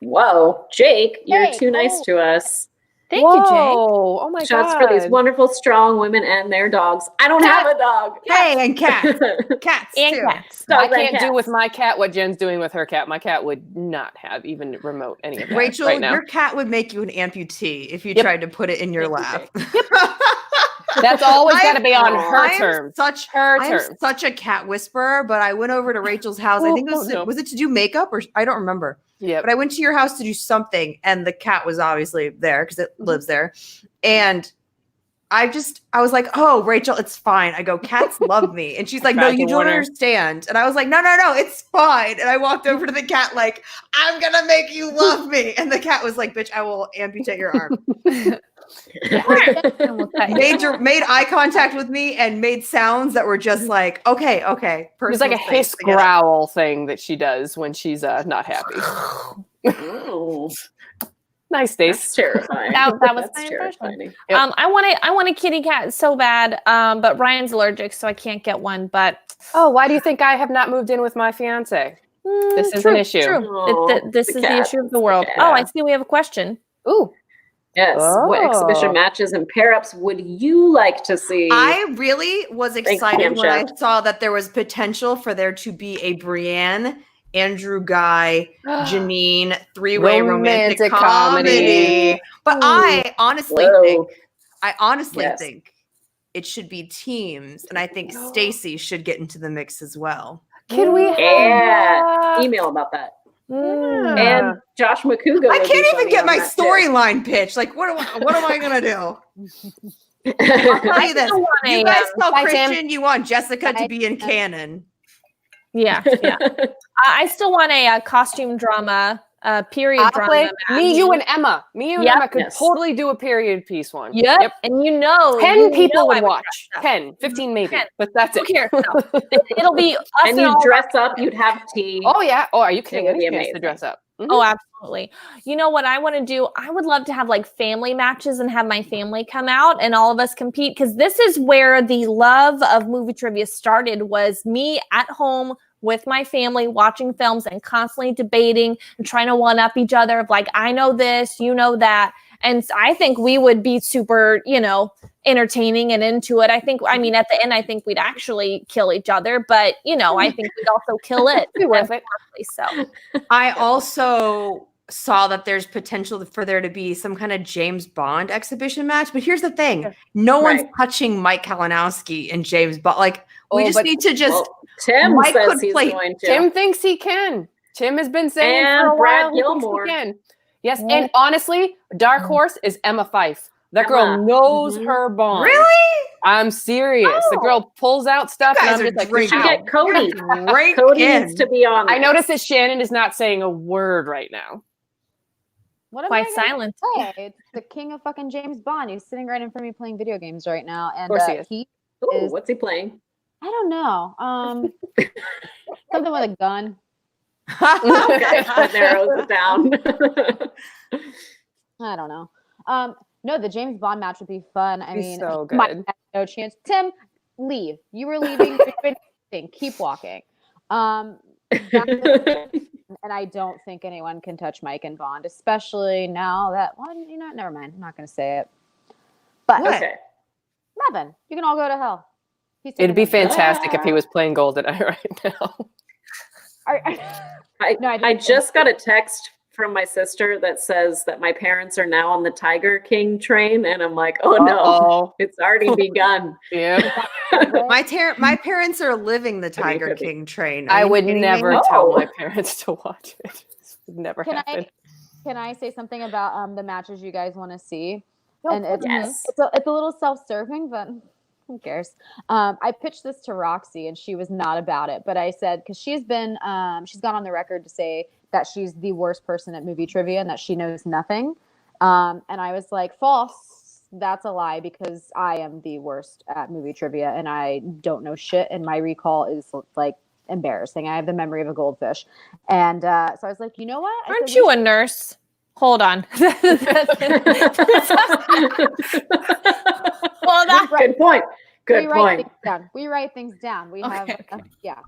Whoa, Jake, you're Hey, too nice oh. to us. Thank you, Jake. Whoa. Oh my Shots god. for these wonderful, strong women and their dogs. I don't have a dog. Hey, and cats. Cats And too. cats. I Dogs and can't do cats. with my cat what Jen's doing with her cat. My cat would not have even remote any of that Rachel, right now. your cat would make you an amputee if you Yep. tried to put it in your lap. That's always got to be on her I'm terms. Such Her I'm terms. such a cat whisperer, but I went over to Rachel's house. I think it was Oh, no. was it to do makeup or I don't remember. Yep. But I went to your house to do something, and the cat was obviously there because it lives there. And I was like, "Oh, Rachel, it's fine." I go, "Cats love me," and she's like, "No, Tried to you don't warn her. understand." And I was like, "No, it's fine." And I walked over to the cat like, "I'm gonna make you love me," and the cat was like, "Bitch, I will amputate your arm." And we'll cut you. made eye contact with me and made sounds that were just like, okay. There's like a personal space, hiss forget it. growl thing that she does when she's not happy. Oh, Nice, that's Stace. terrifying. That was That's my impression. terrifying. Yep. I want a kitty cat so bad, but Ryan's allergic, so I can't get one. But Oh, why do you think I have not moved in with my fiance? This is true, an issue. True. Aw, This the is cat. the issue of It's the the world. cat. Oh, I see. We have a question. Ooh. Yes. What exhibition Oh. matches and pair-ups would you like to see? I really was excited when I Camshaft. saw that there was potential for there to be a Brianne, Andrew Guy, Janine three-way romantic comedy. But Ooh. I honestly Whoa. Yes. think it should be teams, and I think Stacy should get into the mix as well. Can we have Yeah. that? Email about that. Yeah. And Josh McCouga. I would be can't even funny get on my that, too. storyline pitch. Like, what am I gonna do? I'll tell you this. still want You a, guys tell Bye, Tim. Christian you want Jessica to Bye, be in Tim. canon. Yeah. I still want a costume drama, period I'll drama. play match. me, you, and Emma. Me, you, and Yep. Emma could Yes. totally do a period piece one. Yep. And 10 people I would watch. dress up. 10, 15 maybe. 10. But that's Who it. cares? No. It'll be us And and you all dress up, you'd have tea. Oh, yeah. Oh, are you kidding? would be Anything has to amazing. dress up. Mhm. Oh, absolutely. You know what I want to do? I would love to have like family matches and have my family come out and all of us compete, because this is where the love of movie trivia started, was me at home with my family watching films and constantly debating and trying to one up each other of like, I know this, you know that. And I think we would be super, entertaining and into it. I mean, at the end, I think we'd actually kill each other, but I think we'd also kill it. Be worth it. So I also saw that there's potential for there to be some kind of James Bond exhibition match. But here's the thing: no one's Right. touching Mike Kalinowski and James Bond. Like, we Oh, just but- need to just. Well, Tim Mike says could he's play- going to. Tim thinks he can. Tim has been saying And for a Brad while he thinks Gilmore. he can. Yes, and honestly, dark horse is Emma Fife. That girl Emma. knows Mhm. her Bond. Really? I'm serious. The Oh. girl pulls out stuff, You and guys I'm are just like, We should drinking. "Ow." get Cody. Break Cody in. needs to be on. I this. noticed that Shannon is not saying a word right now. What am quite I gonna silent. say? It's the king of fucking James Bond. He's sitting right in front of me playing video games right now, and course he is. he Ooh, is- what's he playing? I don't know. Something with a gun. Okay, that narrows it down. I don't know. No, the James Bond match would be fun. I He's mean, so Mike good. has no chance. Tim, leave. You were leaving. You're doing nothing. Keep walking. And I don't think anyone can touch Mike and Bond, especially now that never mind. I'm not going to say it. But What? Okay. nothing. You can all go to hell. He's It'd be taking it. fantastic if he was playing GoldenEye right now. I just got a text from my sister that says that my parents are now on the Tiger King train, and I'm like, oh no, Uh-oh. it's already begun. Yeah. My parents are living the Tiger could be. King train. I Are you would kidding me? never Oh. tell my parents to watch it. This would never Can happen. I say something about the matches you guys want to see? No, And it's, Yes. it's a little self-serving, but who cares? I pitched this to Roxy, and she was not about it. But I said, because she's gone on the record to say that she's the worst person at movie trivia and that she knows nothing. And I was like, false. That's a lie, because I am the worst at movie trivia and I don't know shit. And my recall is like embarrassing. I have the memory of a goldfish. And so I was like, you know what? I Aren't said, you a nurse? Hold on. Well, that, Good point. Good we write point. things down. We write things down. We have, Okay. yeah.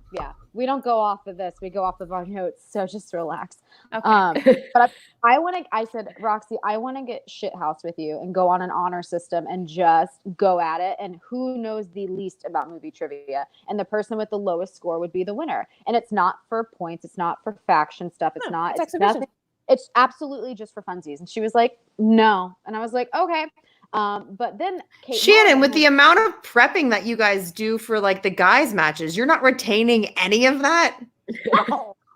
We don't go off of this. We go off of our notes. So just relax. okay. But I said, Roxy, I want to get shithoused with you and go on an honor system and just go at it. And who knows the least about movie trivia? And the person with the lowest score would be the winner. And it's not for points. It's not for faction stuff. It's No, not. it's It's exhibition. nothing. It's absolutely just for funsies. And she was like, no. And I was like, okay. But then Kate Shannon, Mulligan with has- the amount of prepping that you guys do for like the guys matches, you're not retaining any of that.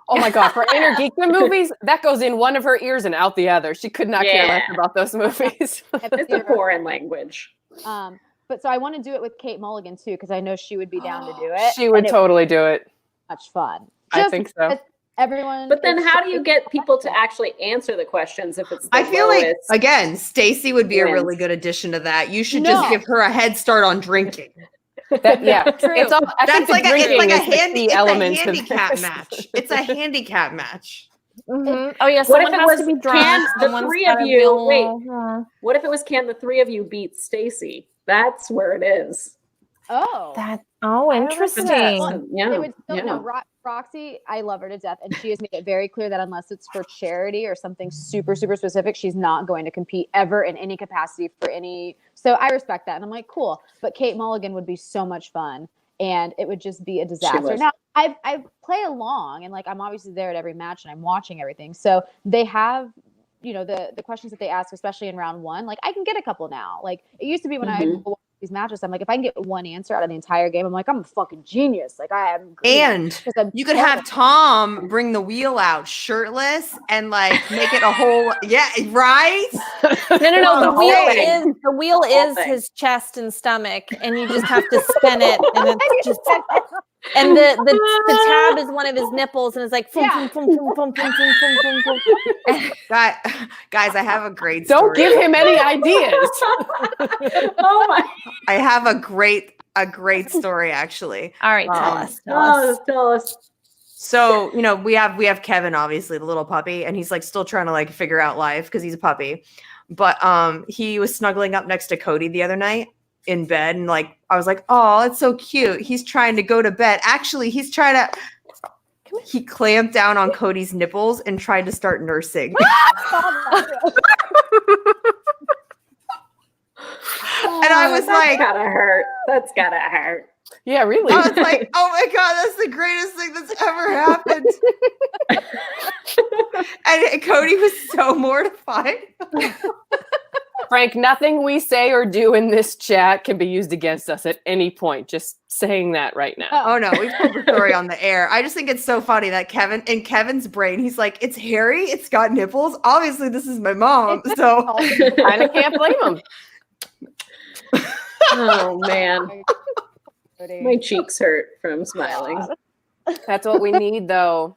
Oh my God, for Inner Geekdom movies, that goes in one of her ears and out the other. She could not care less Yeah. about those movies. It's a foreign language. But so I want to do it with Kate Mulligan too, because I know she would be down to do it. She would and it totally do it. much fun. I think so. everyone. But then it's- how do you it's get people to flexible. actually answer the questions if it's the I feel like, lowest? again, Stacy would be a really wins. good addition to that. You should just No. give her a head start on drinking. Yeah, True. it's all. I think That's the like drinking is the key it's a element of handicap this. match. It's a handicap match. Mhm. Oh yeah, What if someone it has was to be can drunk. the someone's three of gotta you- be all- wait. What if it was can the three of you beat Stacy? That's where it is. Oh, That I don't know. interesting. Well, Yeah. they would still yeah. no Roxy. I love her to death, and she has made it very clear that unless it's for charity or something super specific, she's not going to compete ever in any capacity for any. So I respect that, and I'm like, cool. But Kate Mulligan would be so much fun, and it would just be a disaster. would. Now I play along, and like I'm obviously there at every match, and I'm watching everything. So they have. The questions that they ask, especially in round one, like I can get a couple now. Like it used to be when I Mhm. go watch these matches, I'm like, if I can get one answer out of the entire game, I'm like, I'm a fucking genius. Like I am. And 'cause I'm you could terrible. have Tom bring the wheel out shirtless and like make it a whole right. No. The The whole wheel thing. is the wheel The whole is thing. his chest and stomach, and you just have to spin it, and it's just. And the tab is one of his nipples, and it's like, boom, Yeah. boom, boom, boom, boom, boom, boom, boom, boom, boom. Guys, I have a great story. Don't give him any ideas. Oh my! I have a great story actually. All right, tell Um, us. Tell us. Tell us. So, we have Kevin, obviously, the little puppy, and he's like still trying to like figure out life because he's a puppy. But he was snuggling up next to Cody the other night in bed, and like I was like, oh, it's so cute. He's trying to go to bed. Actually, he clamped down on Cody's nipples and tried to start nursing. And I was That's like, gotta hurt. That's gotta hurt. Yeah, really. I was like, oh my God, that's the greatest thing that's ever happened. And Cody was so mortified. Frank, nothing we say or do in this chat can be used against us at any point. Just saying that right now. Oh no, we've told the story on the air. I just think it's so funny that in Kevin's brain, he's like, it's hairy, it's got nipples. Obviously, this is my mom. So Kind of can't blame him. Oh man, my cheeks hurt from smiling. That's what we need, though.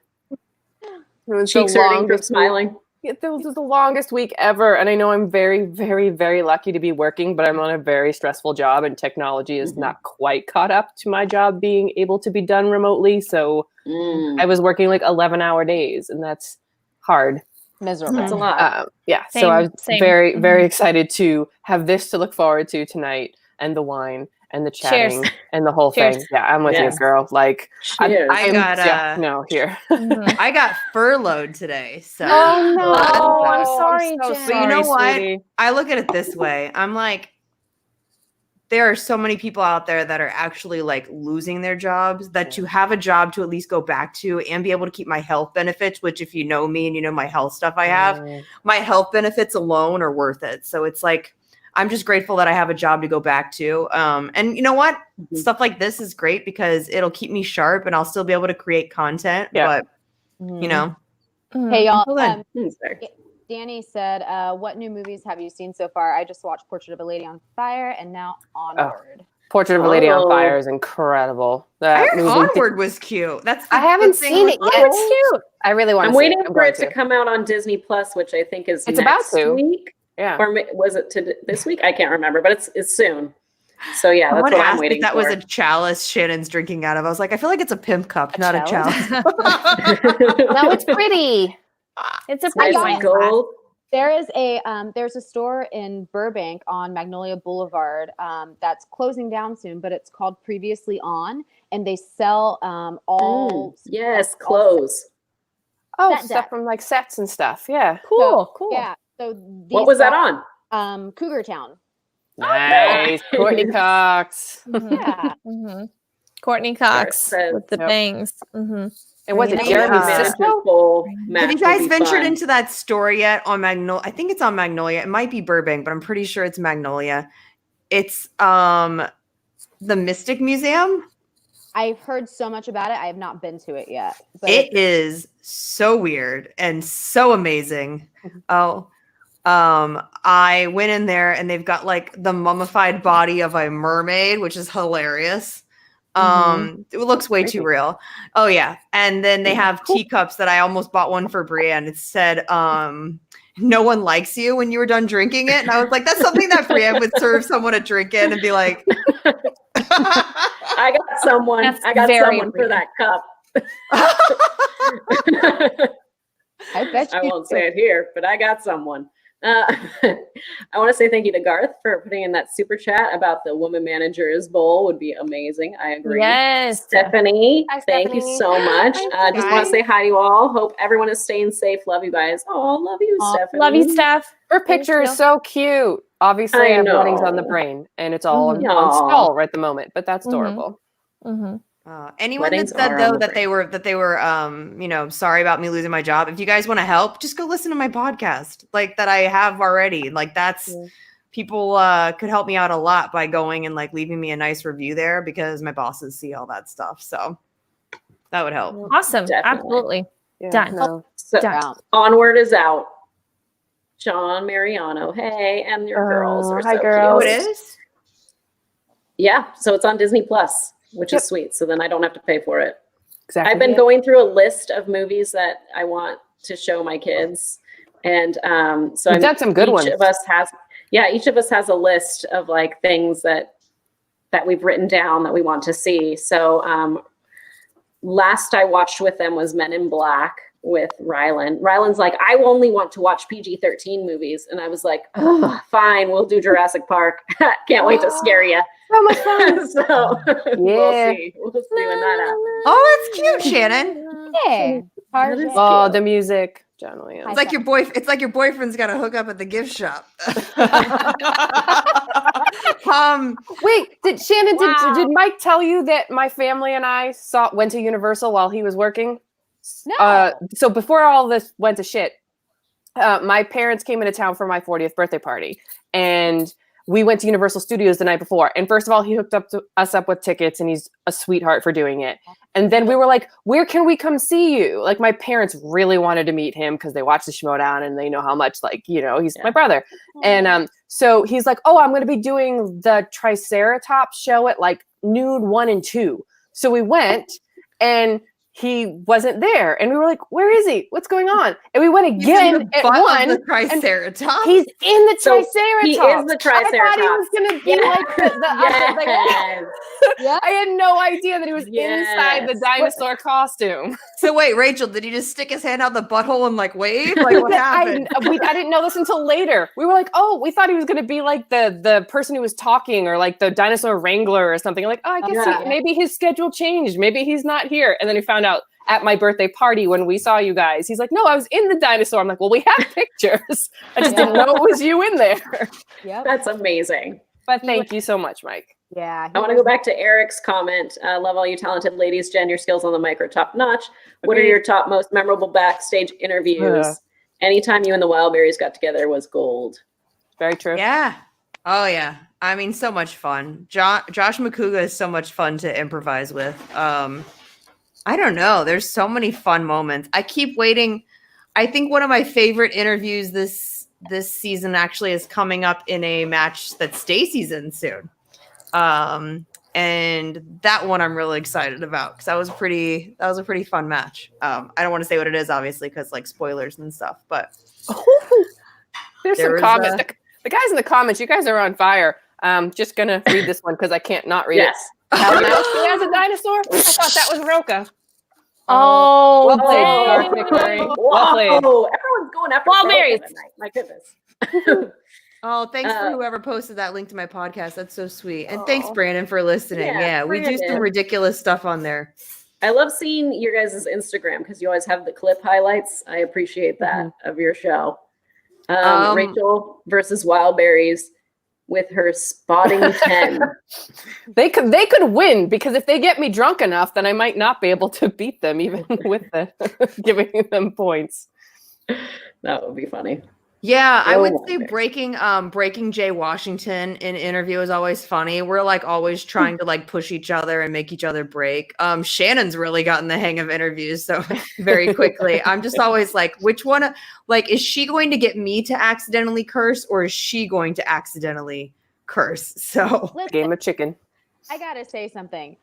It was Cheeks the hurting from longest smiling. It was the longest week ever, and I know I'm very, very, very lucky to be working, but I'm on a very stressful job, and technology is not quite caught up to my job being able to be done remotely. So I was working like 11-hour days, and that's hard. Miserable. That's a lot. Yeah, so Same, I was same. very, very excited to have this to look forward to tonight, and the wine, and the chatting, Cheers. and the whole Cheers. thing. Yeah, I'm with Yes. you, girl. Like, Cheers. I got no here. Mhm. I got furloughed today. So Oh no! Oh, I'm sorry, so Jen. But you know sorry, what? sweetie. I look at it this way. I'm like, there are so many people out there that are actually like losing their jobs, that to have a job to at least go back to and be able to keep my health benefits, which if you know me and you know my health stuff I have, my health benefits alone are worth it. So it's like, I'm just grateful that I have a job to go back to. And you know what? Mhm. Stuff like this is great because it'll keep me sharp and I'll still be able to create content. Yeah. But, you know, Hey y'all. Until then. Sorry. Danny said, "What new movies have you seen so far? I just watched Portrait of a Lady on Fire, and now Onward." Portrait of a Lady on Oh. Fire is incredible. I That heard movie- Onward was cute. That's the, I haven't the thing seen with it yet. books. Cute. I really want to I'm see waiting it. I'm for going it to come out on Disney Plus, which I think is It's about next to. week. Yeah. Or was it this week? I can't remember, but it's soon. So yeah, I that's would what I'm ask waiting if that for. was a chalice Shannon's drinking out of. I was like, I feel like it's a pimp cup, not chalice? a chalice. No, it's pretty. It's a pretty Nice wine. gold. There's a store in Burbank on Magnolia Boulevard that's closing down soon, but it's called Previously On, and they sell all Yes, clothes. Oh, Set stuff deck. from like sets and stuff. Yeah. Cool, cool. Yeah. So What was that on? Cougar Town. Nice. Courtney Cox. Mhm. Yeah. Mhm. Courtney Cox says- with the Yep. bangs. Mhm. And was it Maybe, Jeremy Sisko? Sisko? Have you guys ventured into that store yet on Magnolia? I think it's on Magnolia. It might be Burbank, but I'm pretty sure it's Magnolia. It's the Mystic Museum. I've heard so much about it. I have not been to it yet. But It is so weird and so amazing. I went in there and they've got like the mummified body of a mermaid, which is hilarious. It looks way too real. Oh yeah. And then they have teacups that I almost bought one for Brianne. It said, no one likes you when you were done drinking it. And I was like, that's something that Brianne would serve someone a drink in and be like, I got someone. That's I got very someone for that cup. I bet you. I won't say it here, but I got someone. I want to say thank you to Garth for putting in that super chat about the woman managers bowl. Would be amazing. I agree. Yes. Stephanie, Hi, thank you Stephanie. so much. Hi, Just want to say hi to you all. Hope everyone is staying safe. Love you guys. Oh, love you, Aw, Stephanie. love you, Steph. Her Thank picture you. is so cute. Obviously, I I have weddings on the know. brain, and it's all on Aw. stall right at the moment. But that's Mhm. adorable. anyone Weddings that said are on though the that they were sorry about me losing my job, if you guys want to help, just go listen to my podcast like that I have already. Like that's people could help me out a lot by going and like leaving me a nice review there, because my bosses see all that stuff, so that would help. Awesome. Definitely. Absolutely. Yeah, Done. no. So Done. onward is out. John Mariano, hey, and your girls are hi, so girls. Oh, it cute. is? Yeah, so it's on Disney Plus, which Yep. is sweet. So then I don't have to pay for it. Exactly. I've been going through a list of movies that I want to show my kids, and so You've done some good ones. Each of us has a list of like things that we've written down that we want to see. So last I watched with them was Men in Black with Rylan. Rylan's like, I only want to watch PG-13 movies, and I was like, oh, fine, we'll do Jurassic Park. Can't wait to scare you. So much fun. So we'll Yeah. see. We'll see when that happens. Oh, that's cute, Shannon. Yeah. That is Oh, cute. the music. John Williams. It's like your boyfriend's got to hook up at the gift shop. Wait, did Shannon? Wow. Did Mike tell you that my family and I went to Universal while he was working? No. So before all this went to shit, my parents came into town for my 40th birthday party, and we went to Universal Studios the night before. And first of all, he hooked us up with tickets, and he's a sweetheart for doing it. And then we were like, where can we come see you? Like, my parents really wanted to meet him because they watched the Schmodown and they know how much, like, he's my brother. And so he's like, oh, I'm going to be doing the Triceratops show at like noon 1 and 2. So we went, and he wasn't there. And we were like, where is he? What's going on? And we went again at 1. The Triceratops. He's in the So Triceratops. he is the Triceratops. I thought he was going to be like I was like, Yes. Yeah. I had no idea that he was Yes. inside the dinosaur costume. So wait, Rachel, did he just stick his hand out the butthole and like wave? Like what happened? I didn't know this until later. We were like, oh, we thought he was going to be like the person who was talking, or like the dinosaur wrangler or something. Like, oh, I guess Yeah. maybe his schedule changed. Maybe he's not here. And then we found out at my birthday party when we saw you guys. He's like, no, I was in the dinosaur. I'm like, well, we have pictures. I just didn't know it was you in there. Yep. That's amazing. But thank you so much, Mike. Yeah. I want to go back to Eric's comment. Love all you talented ladies. Jen, your skills on the mic are top notch. What are Agreed. your top most memorable backstage interviews? Yeah. Anytime you and the Wildberries got together was gold. Very true. Yeah. Oh yeah. I mean, so much fun. Josh McCouga is so much fun to improvise with. I don't know. There's so many fun moments. I keep waiting. I think one of my favorite interviews this season actually is coming up in a match that Stacy's in soon. And that one I'm really excited about because that was a pretty fun match. I don't want to say what it is, obviously, because like spoilers and stuff, but There's There some was comments. The guys in the comments, you guys are on fire. Just gonna read this one because I can't not read Yes. it. How nasty as a dinosaur? I thought that was Roka. Oh, Well played, dang. Dark Victory. Well Whoa, played. everyone's going after Wildberries. Broken tonight. My goodness. oh, thanks for Uh, whoever posted that link to my podcast. That's so sweet. And thanks, Aw. Brandon, for listening. Yeah, Yeah, we do some Brandon. ridiculous stuff on there. I love seeing your guys' Instagram because you always have the clip highlights. I appreciate that of your show. Rachel versus Wildberries with her spotting 10. They could win because if they get me drunk enough, then I might not be able to beat them even with the giving them points. That would be funny. Yeah, I Oh would my say goodness. breaking Jay Washington in interview is always funny. We're like always trying to like push each other and make each other break. Shannon's really gotten the hang of interviews so very quickly. I'm just always like, which one? Like, is she going to get me to accidentally curse, or is she going to accidentally curse? So Listen, Game of chicken. I gotta say something.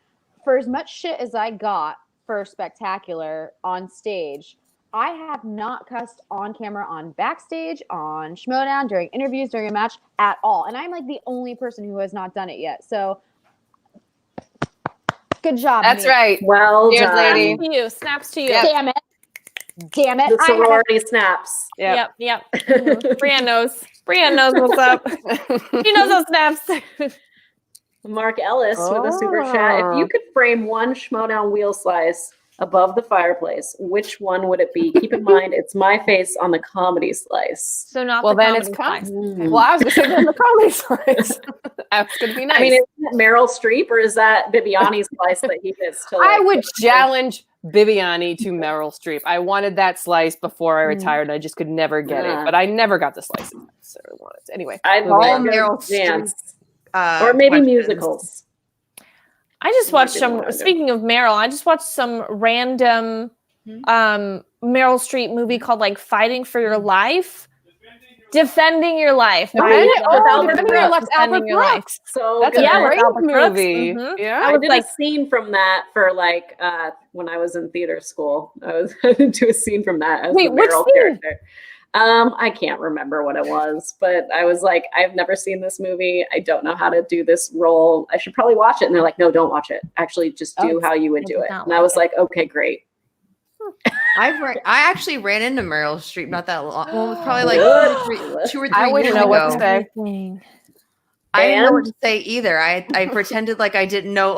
for as much shit as I got for Spectacular on stage, I have not cussed on camera, on backstage, on Schmodown, during interviews, during a match at all. And I'm like the only person who has not done it yet. So good job. That's me. right. Well Cheers, done. lady. To you. Snaps to you. Yep. Damn it. Damn it. The I had a- sorority snaps. Yep. Yep. Brianne knows. Brianne knows what's up. She knows those snaps. Mark Ellis with a super chat. If you could frame one Schmodown wheel slice above the fireplace, which one would it be? Keep in mind, it's my face on the comedy slice. So not Well, the then it's comedy slice. Well, I was going to say then the comedy slice. That's going to be nice. I mean, is that Meryl Streep or is that Bibiani's slice that he gets to? I like, would challenge Bibiani to Meryl Streep. I wanted that slice before I retired. And I just could never get it, but I never got the slice I necessarily wanted. Anyway, I'd All like Meryl a dance. Streep, Or maybe questions. musicals. I just Might watched be the one some. I do. Speaking of Meryl, I just watched some random Meryl Streep movie called like "Fighting for Your Life," defending your life. Defending- Right? oh, Albert Defending Your Brooks. Life, Albert Your life. Brooks. So That's good. a with great Albert Brooks. movie. Mhm. Yeah. I was did like- a scene from that for like when I was in theater school. I did do a scene from that as Wait, the which Meryl scene? character. I can't remember what it was, but I was like, I've never seen this movie. I don't know how to do this role. I should probably watch it. And they're like, no, don't watch it. Actually, just do how you would I do did it. not And I like was it. like, okay, great. I actually ran into Meryl Streep not that long. Well, it was probably like Good. 2 or 3 I wouldn't years know what ago. to say. Everything. I didn't know what And? to say either. I pretended like I didn't know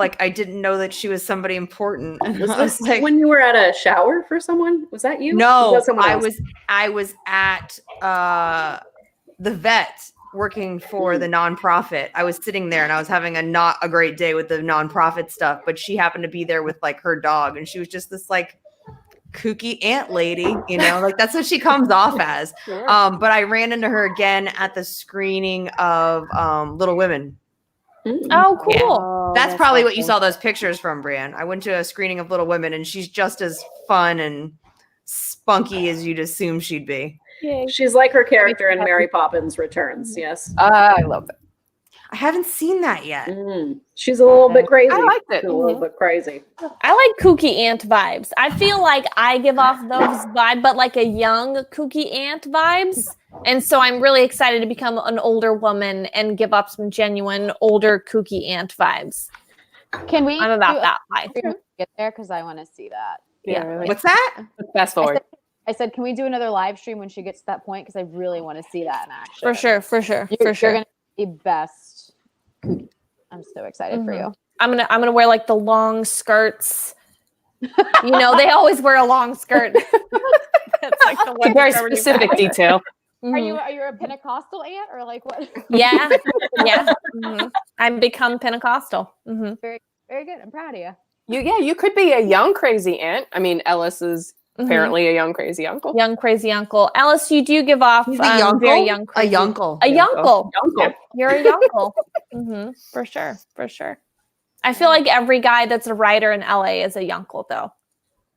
that she was somebody important. And Was I was this like, when you were at a shower for someone? Was that you? no, Was that someone I else? was at the vet working for the nonprofit. I was sitting there and I was having a not a great day with the nonprofit stuff, but she happened to be there with like her dog, and she was just this like kooky aunt lady, you know, like that's what she comes off as. But I ran into her again at the screening of Little Women. Mm. Oh, cool. That's probably what you saw those pictures from, Brianne. I went to a screening of Little Women, and she's just as fun and spunky as you'd assume she'd be. She's like her character in Mary Poppins Returns. Yes. I love it. I haven't seen that yet. She's a little bit crazy. I liked it. She's a little bit crazy. I like kooky aunt vibes. I feel like I give off those vibes, but like a young kooky aunt vibes. And so I'm really excited to become an older woman and give up some genuine older kooky aunt vibes. Can we I'm about do- that life. get there? Because I want to see that. Yeah. Really. What's that? Fast forward. I said, can we do another live stream when she gets to that point? Because I really want to see that in action. For sure. You're gonna be best. I'm so excited for you. I'm gonna wear like the long skirts. You know, they always wear a long skirt. That's like the It's a very one specific detail. Are you a Pentecostal aunt or like what? Yeah. Mhm. I've become Pentecostal. Mm-hmm. Very good. I'm proud of you. You could be a young crazy aunt. I mean, Ellis is apparently a young crazy uncle. Young crazy uncle. Alice, you do give off He's a very young crazy. A yunkle. A yunkle. Uncle. You're a yunkle. For sure. I feel like every guy that's a writer in LA is a yunkle, though.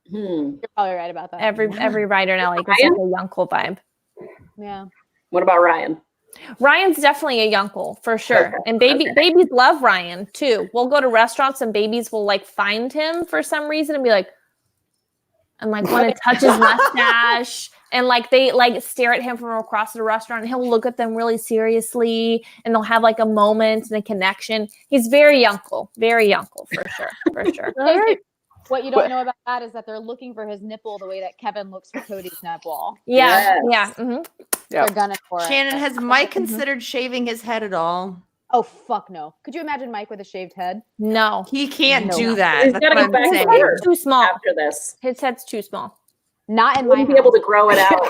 You're probably right about that. Every writer in LA gets like a yunkle vibe. Yeah. What about Ryan? Ryan's definitely a yunkle for sure. Okay, And babies love Ryan too. We'll go to restaurants and babies will like find him for some reason and be like, and like want to touch his mustache. And like they like stare at him from across the restaurant and he'll look at them really seriously and they'll have like a moment and a connection. He's very yunkle for sure. For sure. What you don't know about that is that they're looking for his nipple the way that Kevin looks for Cody's nipple. Yeah. Yes. Yeah. Mhm. They're gunning for it. Shannon, has Mike considered shaving his head at all? Oh fuck no! Could you imagine Mike with a shaved head? No. He can't No. do that. He's That's gotta what go I'm back to saying. work. It's too small. After this, His head's too small. Not in my wouldn't be able to grow it out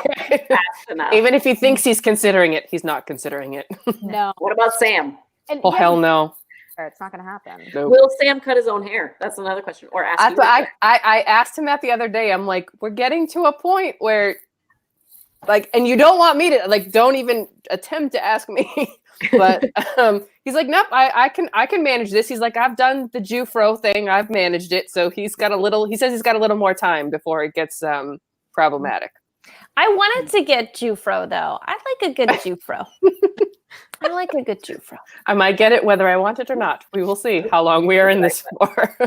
fast enough. Even if he thinks he's considering it, he's not considering it. No. What about Sam? And Oh, hell no. It's not gonna happen. Nope. Will Sam cut his own hair? That's another question. Or ask That's you. what I asked him that the other day. I'm like, we're getting to a point where, like, and you don't want me to, like, don't even attempt to ask me. But he's like, nope, I can manage this. He's like, I've done the Jufro thing. I've managed it. So he says he's got a little more time before it gets problematic. I wanted to get Jufro though. I like a good Jufro. I like a good Jufro. I might get it whether I want it or not. We will see how long we are in this for.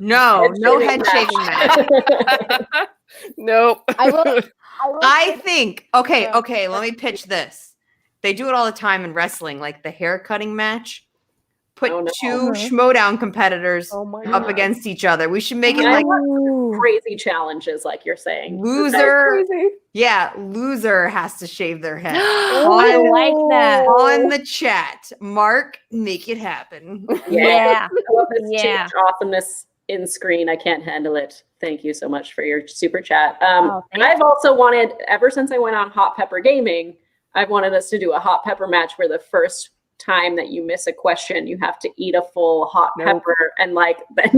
No Head head shaving shaving match. Nope. I think okay, let me pitch this. They do it all the time in wrestling, like the hair cutting match. Put Oh, no. two Schmodown competitors Oh my up God. against each other. We should make it I like Ooh. Crazy challenges, like you're saying. loser. Crazy. Yeah, loser has to shave their head. I like that. On the chat, Mark, make it happen. Yeah. I love this too Yeah. much awesomeness in screen. I can't handle it. Thank you so much for your super chat. Oh, thank I've also wanted, ever since I went on Hot Pepper Gaming, I've wanted us to do a hot pepper match where the first time that you miss a question, you have to eat a full hot Nope. pepper, and like then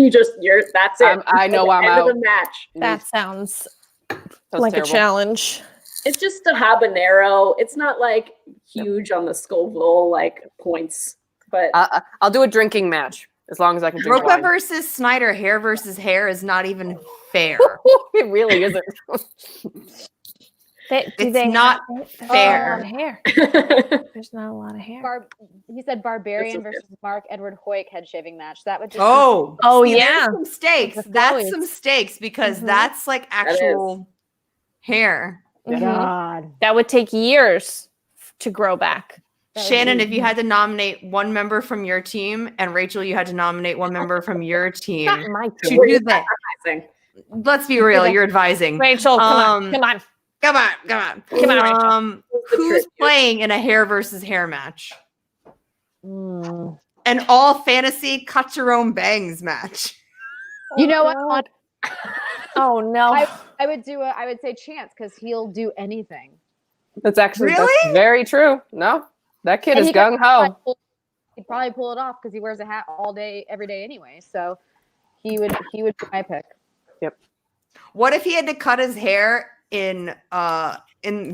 that's it. I know I'm End out. of the match. That sounds Sounds like terrible. a challenge. It's just a habanero. It's not like huge on the Scoville like points, but I'll do a drinking match as long as I can drink Roca wine. versus Snyder, hair versus hair is not even fair. It really isn't. It's not fair. There's not a lot of hair. There's not a lot of hair. He said Barbarian This is versus Mark Edward Hoyk head shaving match. That would just Oh, Oh, see, yeah. there's some stakes. With the That's Floyds. some stakes because Mhm. that's like actual hair. Mhm. God. That would take years to grow back. That would Shannon, be- if you had to nominate one member from your team, and Rachel, you had to nominate one member from your team Not my to team. do that. amazing. Let's be real, you're advising. Rachel, come on. Um, Come on. Come on, come on. Come on, Rachel. Who's tribute? playing in a hair versus hair match? Mm. An all fantasy cut your own bangs match. You know what? Oh, no. I would say Chance because he'll do anything. That's actually that's Really? very true. No, that kid And is he could gung ho. He'd probably pull it off because he wears a hat all day, every day anyway. So he would be my pick. What if he had to cut his hair in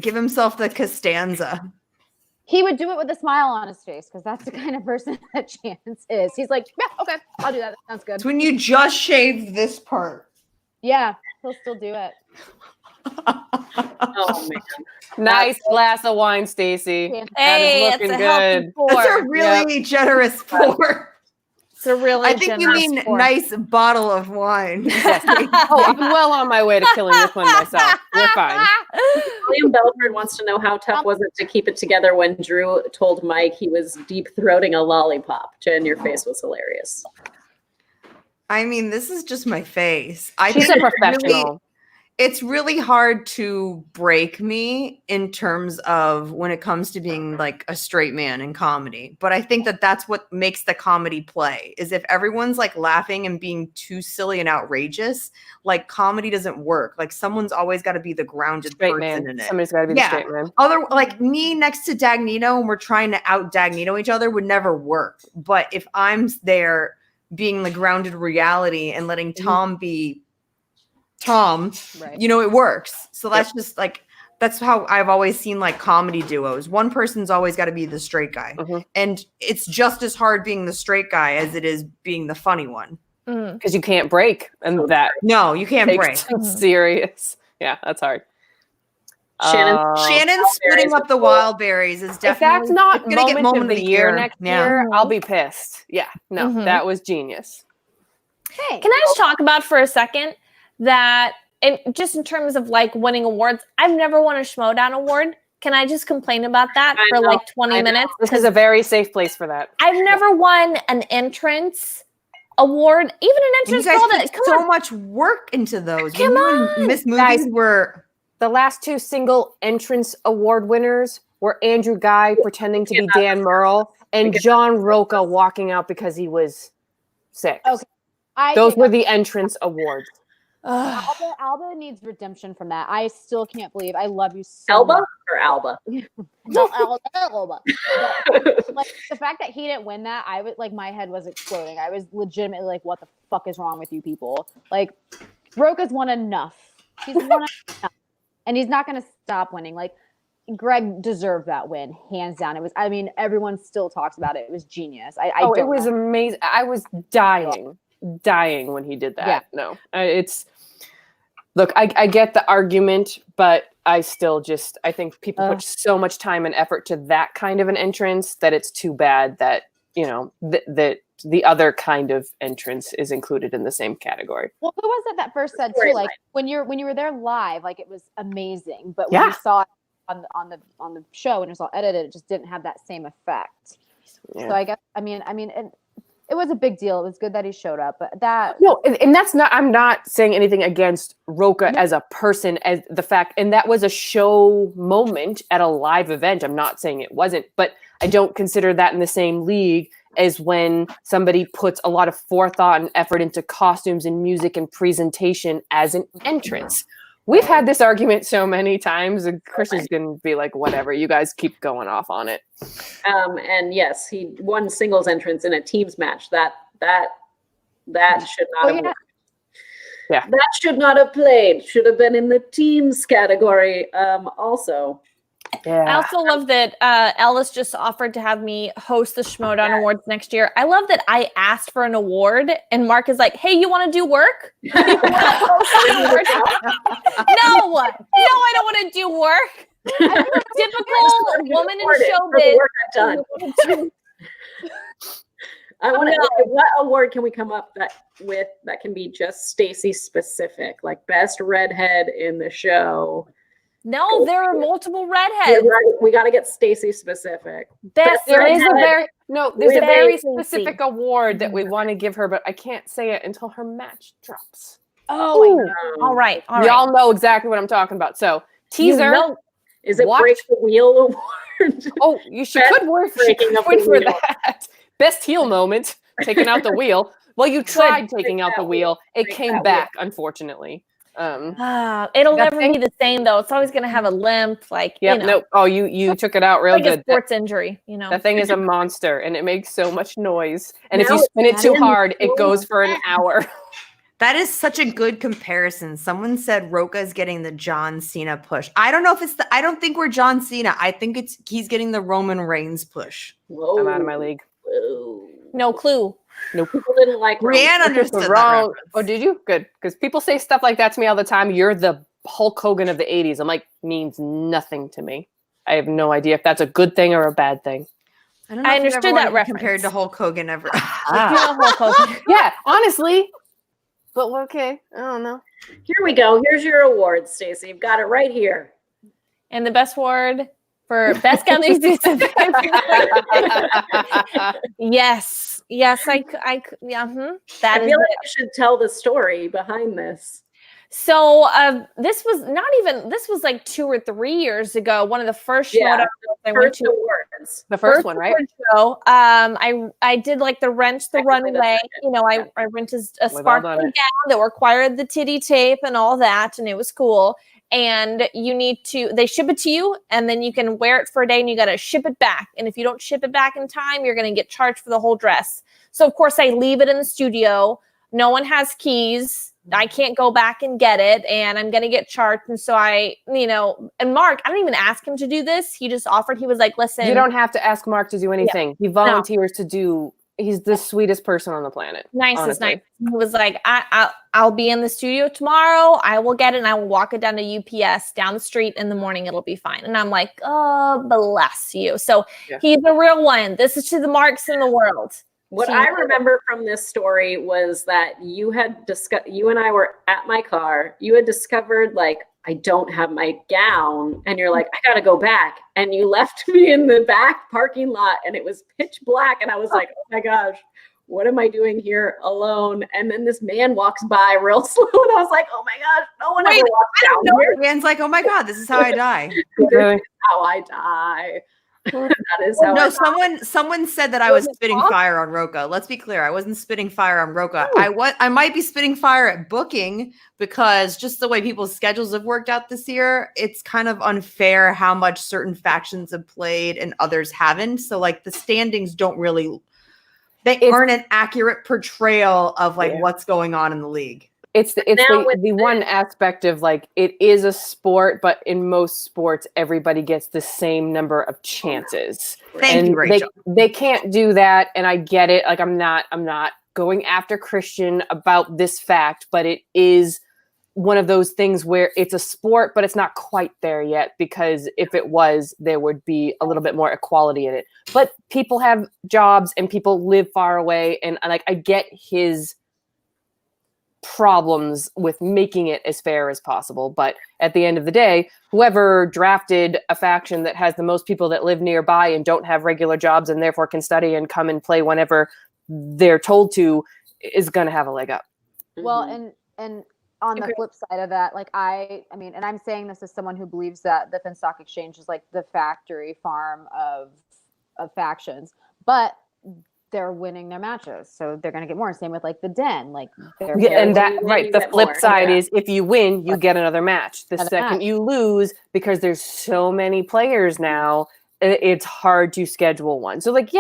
give himself the Costanza? He would do it with a smile on his face because that's the kind of person that Chance is. He's like, yeah, okay, I'll do that. That sounds good. It's when you just shave this part. Yeah, he'll still do it. Oh man. Nice glass of wine, Stacy. Chance- That is Hey, it's looking a healthy good. pour. That's a really generous pour. It's a really I think you generous mean pour. nice bottle of wine. Yes. Oh, I'm well on my way to killing this one myself. We're fine. William Belford wants to know how tough was it to keep it together when Drew told Mike he was deep throating a lollipop. Jen, your face was hilarious. I mean, this is just my face. She's a think professional. it's really hard to break me in terms of when it comes to being like a straight man in comedy. But I think that that's what makes the comedy play is if everyone's like laughing and being too silly and outrageous, like comedy doesn't work. Like someone's always got to be the grounded Straight person man. in it. Somebody's got to be the Yeah. straight man. Other like me next to Dagnito and we're trying to out Dagnito each other would never work. But if I'm there being the grounded reality and letting Tom be Tom, Right. you know, it works. So that's just like that's how I've always seen like comedy duos. One person's always got to be the straight guy. Mhm. And it's just as hard being the straight guy as it is being the funny one. Mm. Because you can't break. And that No, you can't break. takes some serious. Yeah, that's hard. Shannon- Shannon splitting up the wild berries is If definitely that's not it's gonna get moment of the year next Yeah. year, I'll be pissed. Yeah, no, Mhm. that was genius. Hey, Can I just talk about for a second that, and just in terms of like winning awards, I've never won a Schmodown award. Can I just complain about that I for know, like 20 I know. minutes? This is a very safe place for that. I've never won an entrance award, even an And you entrance guys girl put that come so on. much work into those. Come When you and Miss Movies Guys. were The last two single entrance award winners were Andrew Guy pretending to be Dan Murrell and John Roca walking out because he was sick. Okay. Those think were the entrance awards. Ugh. Alba needs redemption from that. I still can't believe. I love you so Elba much. or Alba? No, Alba. Like the fact that he didn't win that, I would like my head was exploding. I was legitimately like, "What the fuck is wrong with you people?" Like, Roca's won enough. He's won enough, and he's not going to stop winning. Like, Greg deserved that win, hands down. It was. I mean, everyone still talks about it. It was genius. I Oh, it don't was know. amazing. I was dying when he did that. Yeah. No, it's look. I get the argument, but I think people put so much time and effort to that kind of an entrance that it's too bad that, that the other kind of entrance is included in the same category. Well, who was it that first said too? Like when you were there live, like it was amazing, but when you saw it on the show and it was all edited, it just didn't have that same effect. Yeah. So I guess it was a big deal. It was good that he showed up, but and that's not. I'm not saying anything against Rocha as a person, as the fact, and that was a show moment at a live event. I'm not saying it wasn't, but I don't consider that in the same league as when somebody puts a lot of forethought and effort into costumes and music and presentation as an entrance. We've had this argument so many times, and Christian's going to be like, whatever, you guys keep going off on it. And yes, he won singles entrance in a teams match. That should not have worked. Yeah. That should not have played. Should have been in the teams category also. Yeah. I also love that Ellis just offered to have me host the Schmodown Awards next year. I love that I asked for an award and Mark is like, hey, you want to do work? You wanna host an award? No, I don't want to do work. I'm a typical woman in showbiz. Work I've done. I want to. What award can we come up with that can be just Stacy specific, like best redhead in the show? No, there are multiple redheads. Right. We got to get Stacy specific. There's a very specific award that we want to give her, but I can't say it until her match drops. Oh, I know. All right. Y'all know exactly what I'm talking about. So teaser. Is it Break the Wheel award? Oh, she could win for that. Best heel moment, taking out the wheel. Well, you tried taking out the wheel. It came back, unfortunately. It'll never be the same though. It's always going to have a limp, No. Oh, you took it out real good. A sports injury, That thing is a monster, and it makes so much noise. And if you spin it too hard, it goes for an hour. That is such a good comparison. Someone said Rocha is getting the John Cena push. I don't know if I don't think we're John Cena. I think he's getting the Roman Reigns push. Whoa. I'm out of my league. Whoa. No clue. Nope. People didn't like Brianne understood wrong. Oh, did you? Good. Because people say stuff like that to me all the time. You're the Hulk Hogan of the 80s. I'm like, means nothing to me. I have no idea if that's a good thing or a bad thing. I don't know. I understood that reference. Compared to Hulk Hogan ever. Hulk Hogan. Yeah, honestly. But okay, I don't know. Here we go. Here's your award, Stacy. You've got it right here. And the best word for best counting season. Yes, I That I feel like you should tell the story behind this. So this was like 2 or 3 years ago. One of the first shows I went to. Awards. The first one, right? Show. I did like the Rent the Runway. I rented a sparkly gown that required the titty tape and all that, and it was cool. And they ship it to you, and then you can wear it for a day, and you got to ship it back. And if you don't ship it back in time, you're going to get charged for the whole dress. So of course I leave it in the studio. No one has keys. I can't go back and get it, and I'm going to get charged. And so and Mark, I didn't even ask him to do this. He just offered. He was like, listen. You don't have to ask Mark to do anything. Yeah. He volunteers to do. He's the sweetest person on the planet. Nicest. He was like, I'll be in the studio tomorrow. I will get it, and I will walk it down to UPS down the street in the morning. It'll be fine. And I'm like, oh, bless you. So He's a real one. This is to the Marks in the world. What I remember from this story was that you and I were at my car. You had discovered, like, I don't have my gown. And you're like, I got to go back. And you left me in the back parking lot, and it was pitch black. And I was like, oh my gosh, what am I doing here alone? And then this man walks by real slow. And I was like, oh my gosh, no one ever walks down here. Man's like, oh my God, this is how I die. This is how I die. That is how someone said that I was spitting fire on Rocha. Let's be clear. I wasn't spitting fire on Rocha. I might be spitting fire at booking, because just the way people's schedules have worked out this year, it's kind of unfair how much certain factions have played and others haven't. So like the standings aren't an accurate portrayal of what's going on in the league. It's the one aspect of, like, it is a sport, but in most sports, everybody gets the same number of chances. Thank you, Rachel. They can't do that, and I get it. Like, I'm not going after Christian about this fact, but it is one of those things where it's a sport, but it's not quite there yet, because if it was, there would be a little bit more equality in it. But people have jobs and people live far away. And like, I get his problems with making it as fair as possible. But at the end of the day, whoever drafted a faction that has the most people that live nearby and don't have regular jobs and therefore can study and come and play whenever they're told to is going to have a leg up. Well, and on the flip side of that, like I mean, and I'm saying this as someone who believes that the Finstock Exchange is like the factory farm of factions, but they're winning their matches, so they're going to get more. Same with like the Den, like and that right. The flip side is if you win, you get another match. The second you lose, because there's so many players now, it's hard to schedule one. So like,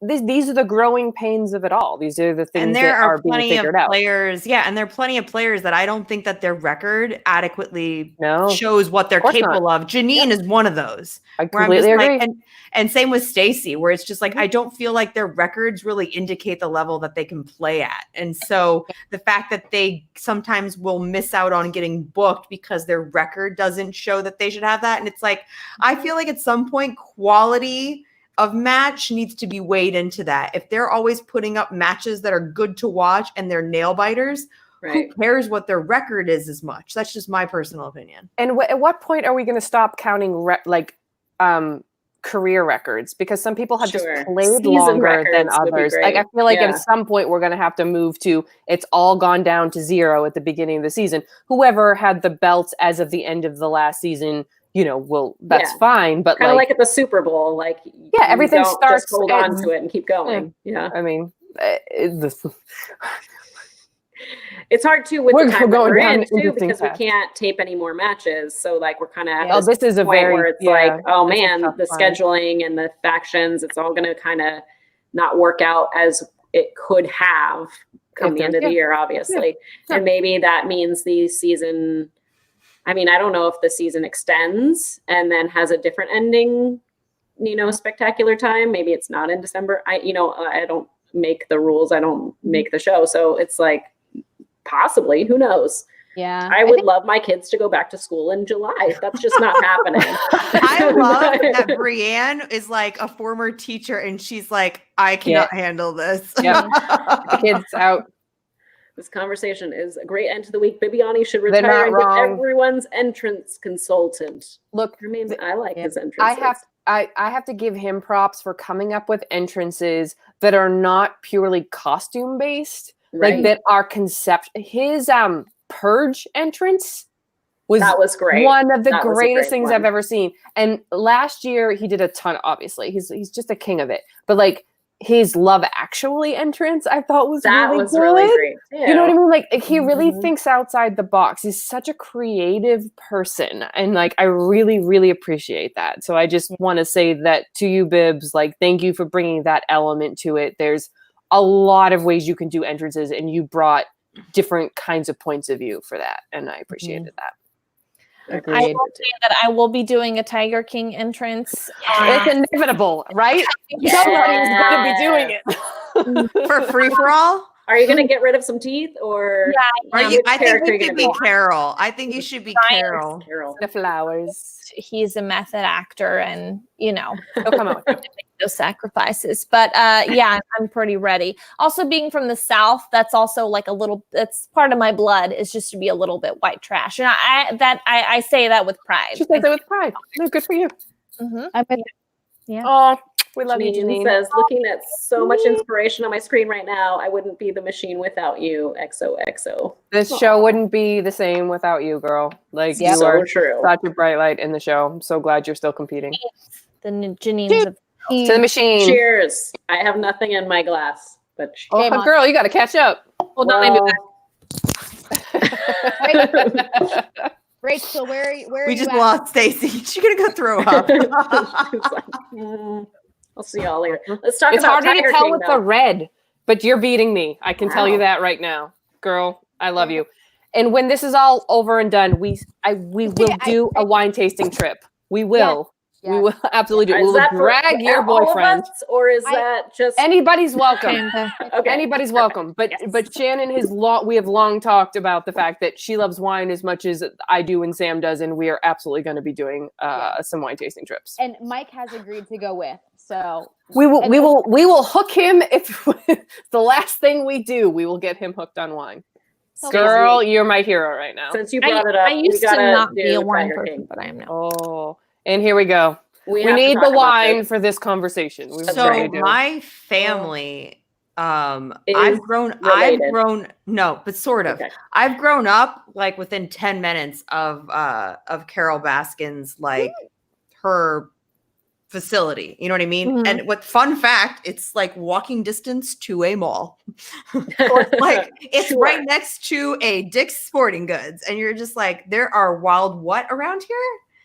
these are the growing pains of it all. These are the things that are being figured out. And there are plenty of players that I don't think that their record adequately shows what they're capable of. Janine is one of those. I completely agree. And same with Stacy, where it's just like, I don't feel like their records really indicate the level that they can play at. And so the fact that they sometimes will miss out on getting booked because their record doesn't show that they should have that. And it's like, I feel like at some point, quality of match needs to be weighed into that. If they're always putting up matches that are good to watch and they're nail biters, who cares what their record is as much? That's just my personal opinion. And at what point are we going to stop counting career records? Because some people have just played longer than others. Like I feel like at some point we're going to have to move to it's all gone down to 0 at the beginning of the season. Whoever had the belts as of the end of the last season, that's fine. But kind of like at the Super Bowl, like everything starts. Just hold on to it and keep going. Yeah. I mean, it's hard too with the time that we're in too, because we can't tape any more matches. So like we're kind of at this is a point where it's like, oh man, the scheduling and the factions, it's all going to kind of not work out as it could have come the end of the year, obviously. And maybe that means the season, I mean, I don't know if the season extends and then has a different ending, spectacular time. Maybe it's not in December. I don't make the rules. I don't make the show. So it's like, possibly, who knows? Yeah. I would love my kids to go back to school in July. That's just not happening. I love that Brianne is like a former teacher and she's like, I cannot handle this. Yep. Kids out. This conversation is a great end to the week. Bibiani should retire and get everyone's entrance consultant. Look, I like his entrances. I have to give him props for coming up with entrances that are not purely costume based, like that are his Purge entrance was great. One of the greatest things I've ever seen. And last year he did a ton. Obviously, he's just a king of it. But like his Love Actually entrance, I thought was really great. Too. You know what I mean? Like he really thinks outside the box. He's such a creative person, and like I really, really appreciate that. So I just want to say that to you, Bibbs. Like, thank you for bringing that element to it. There's a lot of ways you can do entrances, and you brought different kinds of points of view for that, and I appreciated that. Agreed. I will say that I will be doing a Tiger King entrance. It's inevitable, right? Somebody's going to be doing it for free for all. Are you going to get rid of some teeth, or I think you should be Carol. I think you should be Carol. The flowers. He's a method actor, and he'll come out with those sacrifices. But I'm pretty ready. Also, being from the South, that's also like that's part of my blood, is just to be a little bit white trash, and I say that with pride. She says that with pride. No, good for you. Mm-hmm. Yeah. Oh, we love you, Janine. Says, looking at so much inspiration on my screen right now, I wouldn't be the machine without you. XOXO. This show wouldn't be the same without you, girl. Like you are such a bright light in the show. I'm so glad you're still competing. The Janines to the machine. Cheers. I have nothing in my glass, but girl, you got to catch up. Hold on, Rachel, where are we you just at? lost Stacy. She's gonna go throw up. I'll see y'all later. Let's talk it's about harder Tiger to tell King, with though. the red, but you're beating me. I can tell you that right now, girl. I love you. And when this is all over and done, we will do a wine tasting trip. We will. We will absolutely do. We Is will that for drag your all of boyfriend. us, or is that just Anybody's welcome. Kinda. okay? Anybody's welcome. But Yes. but Shannon has we have long talked about the fact that she loves wine as much as I do and Sam does, and we are absolutely going to be doing some wine tasting trips. And Mike has agreed to go with. So We will hook him if the last thing we do. We will get him hooked on wine. Girl, you're my hero right now. Since you brought it up, I used we to gotta not be do a wine Tiger person, King. but I am now. Oh, and here we go. We have to need talk the about wine this. for this conversation. We So really do. my family, Is I've grown, related. no, but sort of. Okay. I've grown up like within 10 minutes of Carol Baskin's, like her facility. You know what I mean? Mhm. And what fun fact, it's like walking distance to a mall. Or like it's Sure. right next to a Dick's Sporting Goods. And you're just like, there are wild what around here?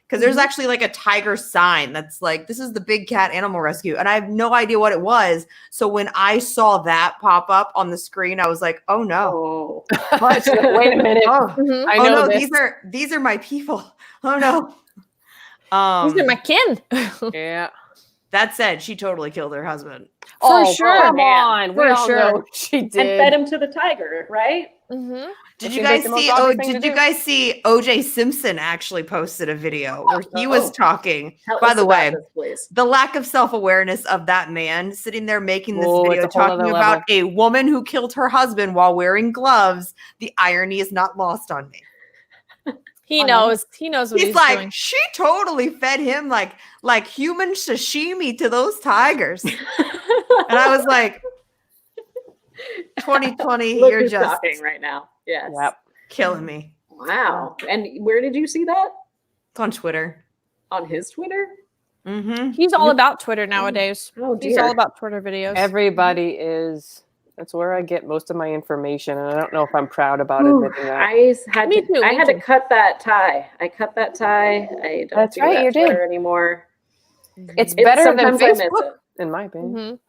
Because there's actually like a tiger sign that's like, this is the Big Cat Animal Rescue. And I have no idea what it was. So when I saw that pop up on the screen, I was like, oh no. Oh, Wait a minute. Oh, Mhm. I oh know no, this. these are my people. Oh no. These are my kin. Yeah. That said, she totally killed her husband. Oh, sure, come man. on. We For all sure. know she and did. fed him to the tiger, right? Mm-hmm. Did It you seems like guys the most see? obvious Oh, thing to did you do. guys see? OJ Simpson actually posted a video where he was Oh. talking. Tell By us the about way, this, please. the lack of self-awareness of that man sitting there making this Oh, video it's a whole talking other about a woman who killed her husband while wearing gloves. The irony is not lost on me. He On knows. He knows what He's he's like, doing. she totally fed him like human sashimi to those tigers. And I was like, 2020, Look you're who's just talking right now. Yes. Yep. killing me. Wow. And where did you see that? It's on Twitter. On his Twitter? Mm-hmm. He's all about Twitter nowadays. Oh He's dear. all about Twitter videos. Everybody is. That's where I get most of my information, and I don't know if I'm proud about Ooh, admitting that. I had Me to. too, I me had to too. cut that tie. I cut that tie. I don't That's do right, that you did. Twitter anymore. It's better than sometimes I miss Facebook, in my opinion.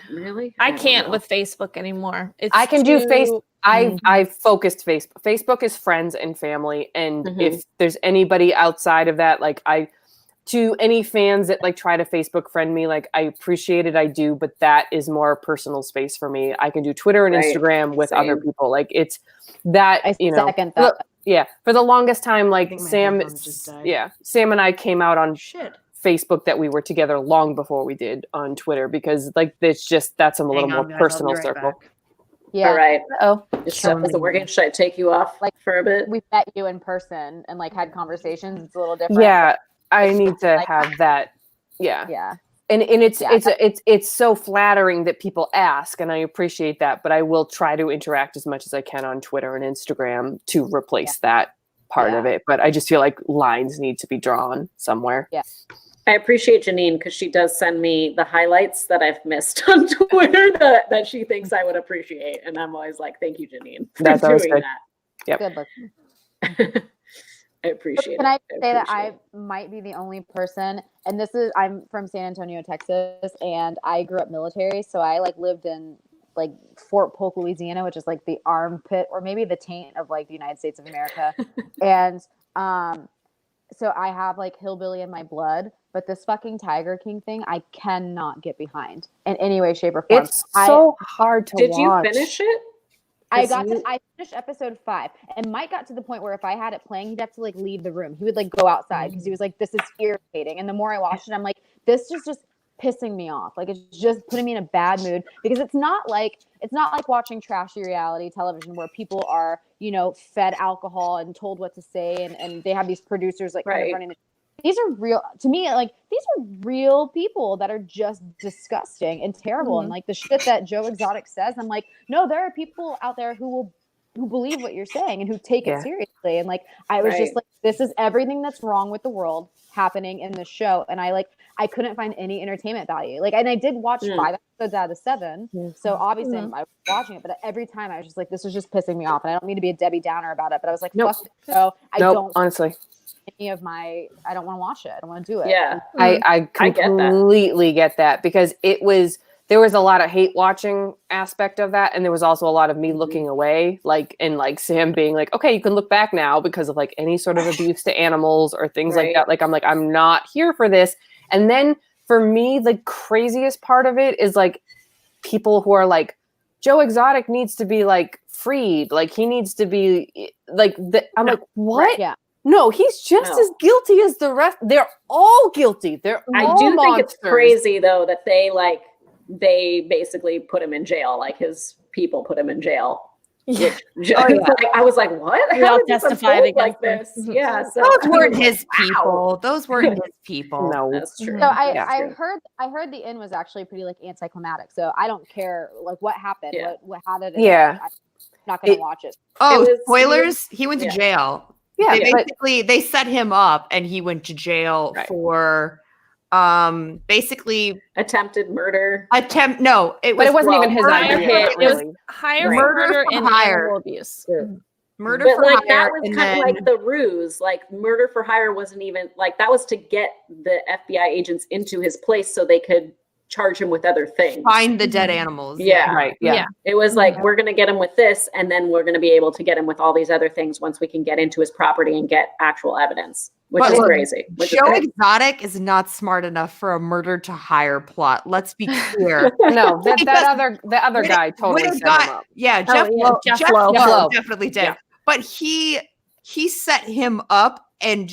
Mhm. Really? I don't can't know. with Facebook anymore. It's I can do face. too- I've focused Facebook. Facebook is friends and family, and Mhm. if there's anybody outside of that, like to any fans that like try to Facebook friend me, like I appreciate it, I do, but that is more personal space for me. I can do Twitter and Right. Instagram with other Same. people. Like it's that, I you know. second that. Yeah, for the longest time, like think my Sam, headphones just died. Sam and I came out on Shit. Facebook that we were together long before we did on Twitter because like that's a little more personal circle. Yeah. All right. Oh, Your stuff isn't working. Should I take you off Like, for a bit? We met you in person and like had conversations. It's a little different. yeah, I need to Like- have that. Yeah. Yeah. And it's Yeah. it's so flattering that people ask, and I appreciate that. But I will try to interact as much as I can on Twitter and Instagram to replace that part of it. But I just feel like lines need to be drawn somewhere. I appreciate Janine because she does send me the highlights that I've missed on Twitter that she thinks I would appreciate, and I'm always like, "Thank you, Janine, for That's always doing good. Yep. Good look. that." I appreciate Can it. I say that appreciate I might be the only person, and I'm from San Antonio, Texas, and I grew up military, so I like lived in like Fort Polk, Louisiana, which is like the armpit or maybe the taint of like the United States of America, and so I have like hillbilly in my blood, but this fucking Tiger King thing, I cannot get behind in any way, shape, or form. It's so hard to Did watch. you finish it? I finished episode 5, and Mike got to the point where if I had it playing, he'd have to like leave the room. He would like go outside because he was like, "This is irritating." And the more I watched it, I'm like, "This is just pissing me off. Like it's just putting me in a bad mood because it's not like watching trashy reality television where people are, you know, fed alcohol and told what to say, and they have these producers like kind of Right. running the. These are real to me. Like these are real people that are just disgusting and terrible. And like the shit that Joe Exotic says, I'm like, no, there are people out there who believe what you're saying and who take it seriously. And like I was just like, this is everything that's wrong with the world happening in the show. And I couldn't find any entertainment value. Like, and I did watch 5 episodes out of the 7. So obviously I was watching it, but every time I was just like, this is just pissing me off. And I don't mean to be a Debbie Downer about it, but I was like, fuck this show. I don't honestly. any of my, I don't want to watch it. I don't want to do it. Yeah. I completely get that because it was there was a lot of hate watching aspect of that, and there was also a lot of me looking away, like, and like Sam being like, okay, you can look back now because of like any sort of abuse to animals or things like that. Like, I'm not here for this. And then for me, the craziest part of it is like people who are like, Joe Exotic needs to be like freed, like he needs to be like I'm like, what? Yeah. No, he's just as guilty as the rest. They're all guilty. They're all I do monsters. think it's crazy though that they basically put him in jail, like his people put him in jail. Yeah. I was like, what? We all did this testified unfold like against this? him. Yeah, so Those weren't his people. Those weren't his people. No, that's true. So Yeah. I heard the end was actually pretty like anticlimactic. So I don't care like what happened. Yeah. How did it Yeah. end? I'm not gonna watch it. Oh, It was- spoilers! He went to jail. Yeah, They set him up, and he went to jail for basically attempted murder. No, it was. but it wasn't even his murder. idea. It was Really. hire Murder murder for and hire. animal abuse. Murder But for like hire, that was and kind of then like the ruse. Like murder for hire wasn't even like that was to get the FBI agents into his place so they could charge him with other things. find the dead animals. Yeah. Right. Yeah. It was like, we're going to get him with this, and then we're going to be able to get him with all these other things once we can get into his property and get actual evidence, which But is look, crazy. Joe Exotic is not smart enough for a murder to hire plot. Let's be clear. No, Because the other guy totally Would have set him got- up. Yeah, Oh, Jeff Jeff Lowe. Lowe definitely did. Yeah. But he set him up, and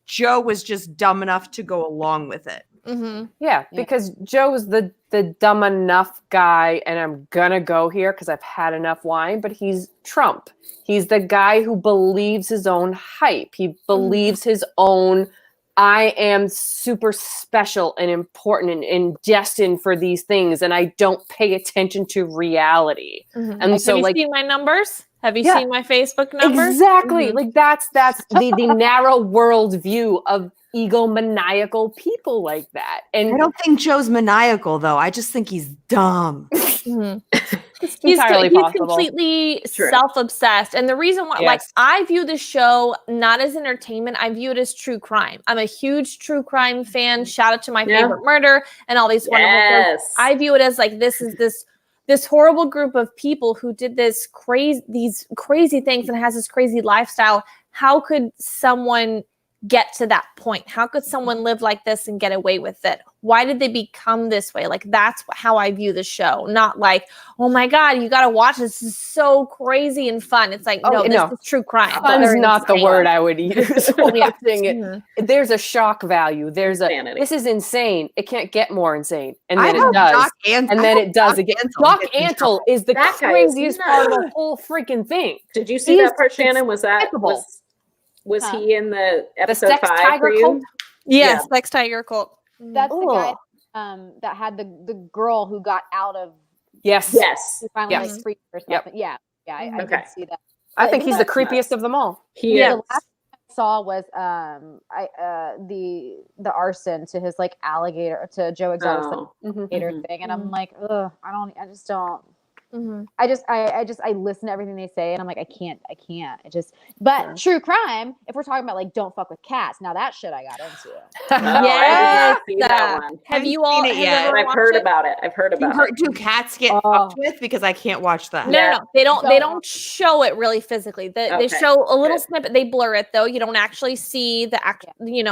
Joe was just dumb enough to go along with it. Mm-hmm. Yeah, because Joe's the dumb enough guy, and I'm gonna go here because I've had enough wine, but he's Trump. He's the guy who believes his own hype. He believes his own, I am super special and important and destined for these things, and I don't pay attention to reality. Mm-hmm. And so, have you like, seen my numbers? Have you Yeah. seen my Facebook numbers? exactly, like that's the narrow world view of egomaniacal people like that. And I don't think Joe's maniacal, though. I just think he's dumb. Mhm. it's He's entirely possible. completely True. self-obsessed. And the reason why, like, Yes. I view the show not as entertainment, I view it as true crime. I'm a huge true crime fan. Shout out to My Yeah. Favorite Murder and all these wonderful shows. Yes. I view it as like this horrible group of people who did these crazy things and has this crazy lifestyle. How could someone get to that point? How could someone live like this and get away with it? Why did they become this way? Like, that's how I view the show. Not like, oh my God, you got to watch this. This is so crazy and fun. It's like, no, this is true crime. Fun's They're not the insane. word I would use. Watching it. Mhm. There's a shock value. There's Insanity. this is insane. It can't get more insane. And I then hope it does. Doc And then it does again. Doc gets in Antle is the That guy is craziest part of the nuts. whole freaking thing. Did you see He's that part, Shannon? Was that despicable. was he in the The episode sex 5 tiger for you? cult? Yes, Sex Tiger Cult. That's the guy Ugh. that had the girl who got out of Yes. Yes. who finally Yes. like freed or Yep. something. Yeah. I Okay. did see that. I think he's the That's creepiest nuts. of them all. He Yeah, is. the last I saw was the arson to his like alligator to Joe Exotic's like, Oh. alligator thing, and I'm like, ugh, I just don't. Mm-hmm. I listen to everything they say, and I'm like, I can't. But true crime, if we're talking about like don't fuck with cats, now that shit I got into. Oh, I did Yes. not see that one. Have you Haven't all? seen it Have yet. everyone I've heard watched it? about it. I've heard about it. Do cats get Oh. fucked with? Because I can't watch that. No, they don't. They So- don't show it really physically. They Okay, show a little good. snippet. They blur it though. You don't actually see the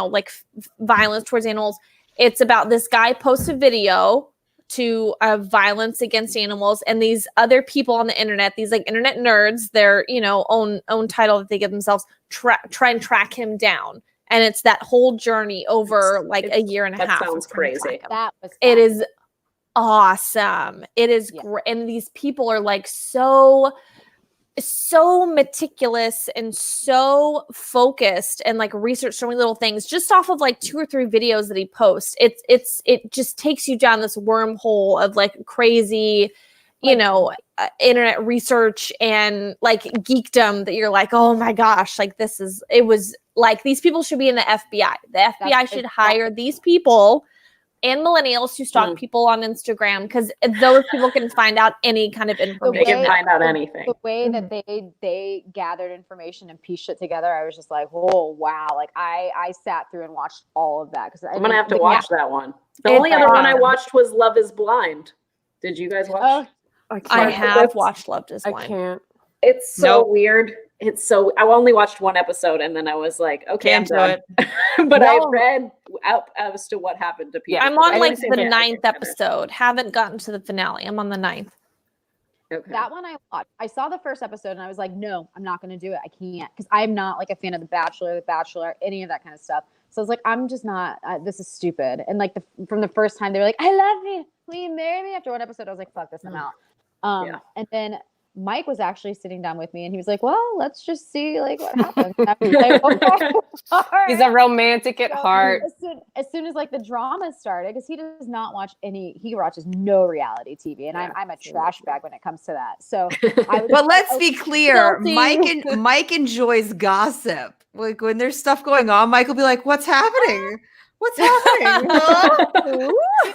like violence towards animals. It's about this guy posts a video to violence against animals, and these other people on the internet, these like internet nerds, their own title that they give themselves, try and track him down. And it's that whole journny over like a year and a that half. sounds of trying to crazy. track him. That was It is awesome. It is Yeah. great. And these people are like so meticulous and so focused and like research so many little things just off of like 2 or 3 videos that he posts. It just takes you down this wormhole of like crazy, internet research and like geekdom that you're like, oh my gosh, like it was like these people should be in the FBI. The FBI should hire these people and millennials who stalk people on Instagram, because those people can find out any kind of They information. can find out anything. The way that they gathered information and pieced it together, I was just like, oh wow! Like I sat through and watched all of that because I'm gonna have to watch that one. The only other one I watched was Love Is Blind. Did you guys watch? I have watched Loved Is I Blind. can't. It's so weird. I only watched one episode and then I was like, okay, I'm done. But I read up as to what happened to people. I'm on I like didn't the finish. 9th episode. Haven't gotten to the finale. I'm on the 9th. Okay. That one I watched. I saw the first episode and I was like, no, I'm not going to do it. I can't, because I'm not like a fan of The Bachelor, any of that kind of stuff. So I was like, I'm just not. This is stupid. And like from the first time, they were like, I love you. Will you marry me? After one episode, I was like, fuck this, I'm out. And then Mike was actually sitting down with me and he was like, well, let's just see like what happens. And I was like, okay, all right. He's a romantic at heart. As soon as like the drama started, because he does not watch he watches no reality TV, and I'm a trash bag when it comes to that. So, But let's be clear, guilty. Mike enjoys gossip. Like when there's stuff going on, Mike will be like, "What's happening? What's happening?"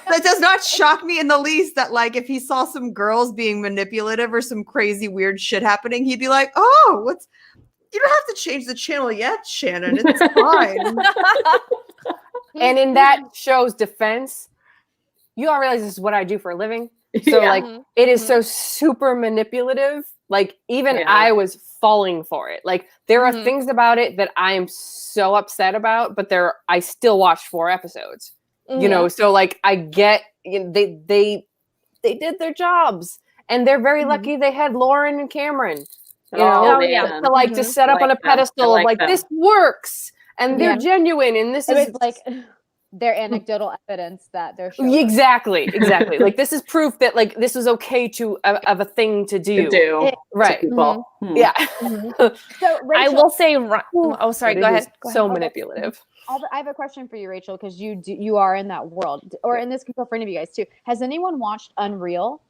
That does not shock me in the least. That like if he saw some girls being manipulative or some crazy weird shit happening, he'd be like, "Oh, what's? You don't have to change the channel yet, Shannon. It's fine." And in that show's defense, you all realize this is what I do for a living. So like it is so super manipulative. Like even I was falling for it. Like there are things about it that I am so upset about, but I still watched 4 episodes. You know, so like I get they did their jobs, and they're very lucky they had Lauren and Cameron. You know, to like to set up on a pedestal of like this works, and they're genuine, and this is like their anecdotal evidence that they're showing. Exactly. Like this is proof that like this was okay of a thing to do. Right. People. Yeah. So Rachel, I will say, oh, sorry, go ahead. So manipulative. I have a question for you, Rachel, because you are in that world, or in this can go for any of you guys too. Has anyone watched Unreal?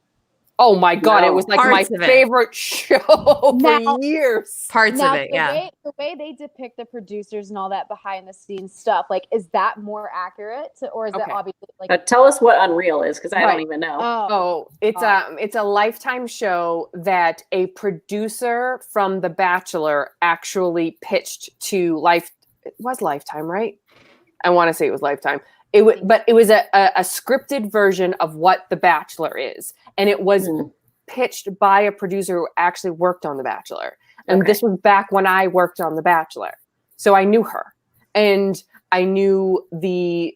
Oh my God, it was like Parts my of it. favorite show for years. Parts of it, the way they depict the producers and all that behind the scenes stuff, like, is that more accurate, or is that obviously like? Tell us what Unreal is, because I don't even know. Oh, it's a Lifetime show that a producer from The Bachelor actually pitched to It was Lifetime, right? I want to say it was Lifetime. But it was a scripted version of what The Bachelor is. And it was pitched by a producer who actually worked on The Bachelor. And this was back when I worked on The Bachelor. So I knew her. And I knew the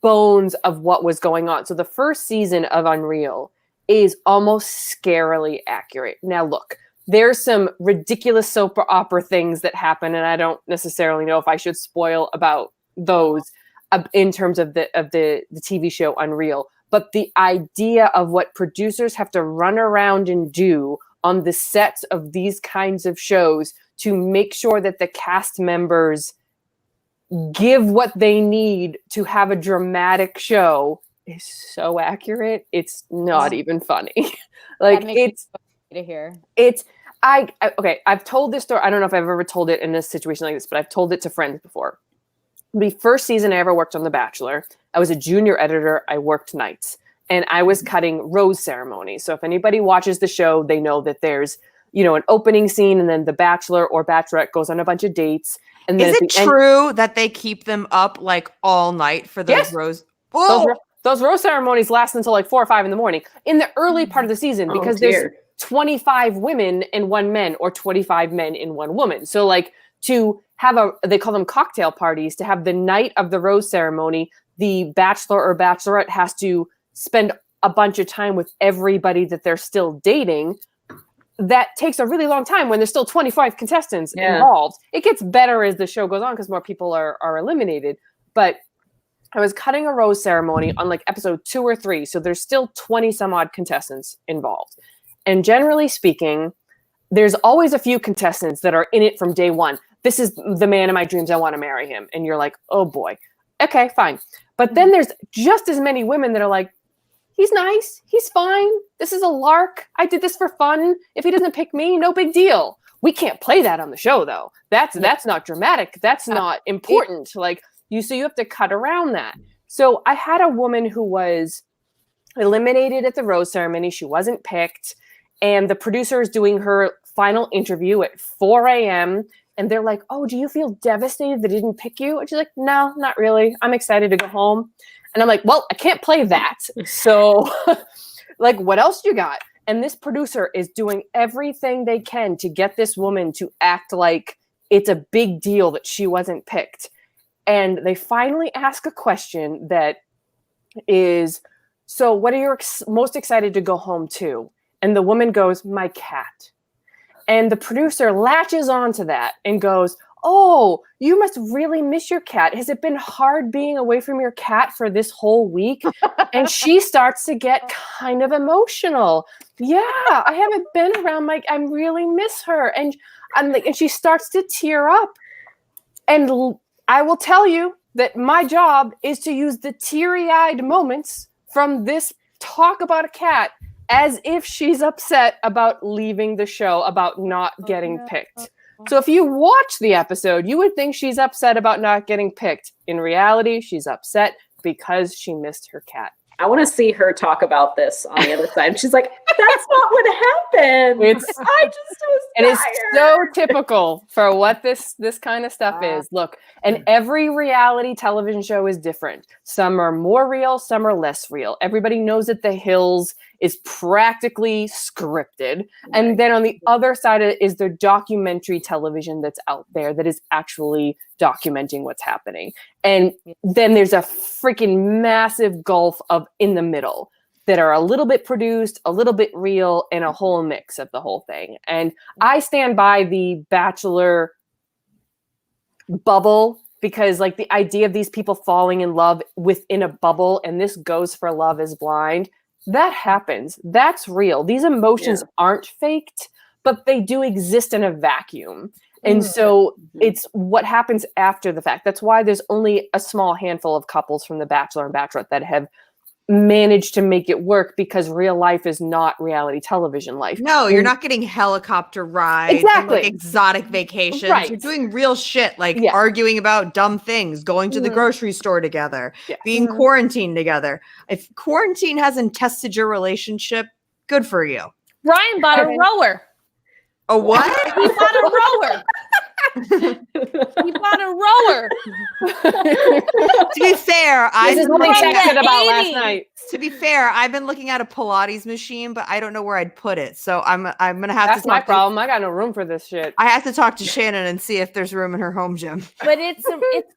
bones of what was going on. So the first season of Unreal is almost scarily accurate. Now look, there's some ridiculous soap opera things that happen, and I don't necessarily know if I should spoil about those in terms of the TV show Unreal. But the idea of what producers have to run around and do on the sets of these kinds of shows to make sure that the cast members give what they need to have a dramatic show is so accurate. It's not even funny. Like it's to hear. I've told this story. I don't know if I've ever told it in a situation like this, but I've told it to friends before. The first season I ever worked on The Bachelor, I was a junior editor. I worked nights, and I was cutting rose ceremonies. So if anybody watches the show, they know that there's, an opening scene, and then the Bachelor or Bachelorette goes on a bunch of dates. And then is it true that they keep them up like all night for those rose? Those rose ceremonies last until like 4 or 5 in the morning in the early part of the season, because there's 25 women and 1 man, or 25 men and 1 woman. So like to have they call them cocktail parties, to have the night of the rose ceremony, the Bachelor or Bachelorette has to spend a bunch of time with everybody that they're still dating. That takes a really long time when there's still 25 contestants involved. It gets better as the show goes on because more people are eliminated. But I was cutting a rose ceremony on like episode 2 or 3. So there's still 20 some odd contestants involved. And generally speaking, there's always a few contestants that are in it from day one. This is the man of my dreams. I want to marry him. And you're like, oh boy. Okay, fine. But then there's just as many women that are like, he's nice. He's fine. This is a lark. I did this for fun. If he doesn't pick me, no big deal. We can't play that on the show though. That's not dramatic. That's not important. So you have to cut around that. So I had a woman who was eliminated at the rose ceremony. She wasn't picked. And the producer is doing her final interview at 4 a.m. And they're like, oh, do you feel devastated that they didn't pick you? And she's like, no, not really. I'm excited to go home. And I'm like, well, I can't play that. So like, what else you got? And this producer is doing everything they can to get this woman to act like it's a big deal that she wasn't picked. And they finally ask a question that is, so what are you most excited to go home to? And the woman goes, my cat. And the producer latches onto that and goes, oh, you must really miss your cat. Has it been hard being away from your cat for this whole week? And she starts to get kind of emotional. Yeah, I haven't been around I really miss her. And and she starts to tear up. And I will tell you that my job is to use the teary-eyed moments from this talk about a cat as if she's upset about leaving the show, about not getting picked. So if you watch the episode, you would think she's upset about not getting picked. In reality, she's upset because she missed her cat. I want to see her talk about this on the other side. She's like, that's not what happened. I just was It is tired. so typical for what this kind of stuff is. Look, and every reality television show is different. Some are more real, some are less real. Everybody knows that The Hills is practically scripted. And then on the other side of it is the documentary television that's out there that is actually documenting what's happening. And then there's a freaking massive gulf of in the middle that are a little bit produced, a little bit real, and a whole mix of the whole thing. And I stand by the Bachelor bubble because like the idea of these people falling in love within a bubble and this goes for Love is Blind, that happens. That's real. These emotions aren't faked, but they do exist in a vacuum. And so it's what happens after the fact. That's why there's only a small handful of couples from The Bachelor and Bachelorette that have managed to make it work because real life is not reality television life. No, you're not getting helicopter rides, Exactly. and, like, exotic vacations. Right. You're doing real shit, like Yeah. arguing about dumb things, going to the grocery store together, Yes. being quarantined together. If quarantine hasn't tested your relationship, good for you. Ryan bought a rower. A what? He bought a rower. He bought a rower. To be fair, This is what he from the texted about last 80s. night. I've been looking at a Pilates machine, but I don't know where I'd put it. So I'm gonna have That's to my talk to problem. I got no room for this shit. I have to talk to Shannon and see if there's room in her home gym. But it's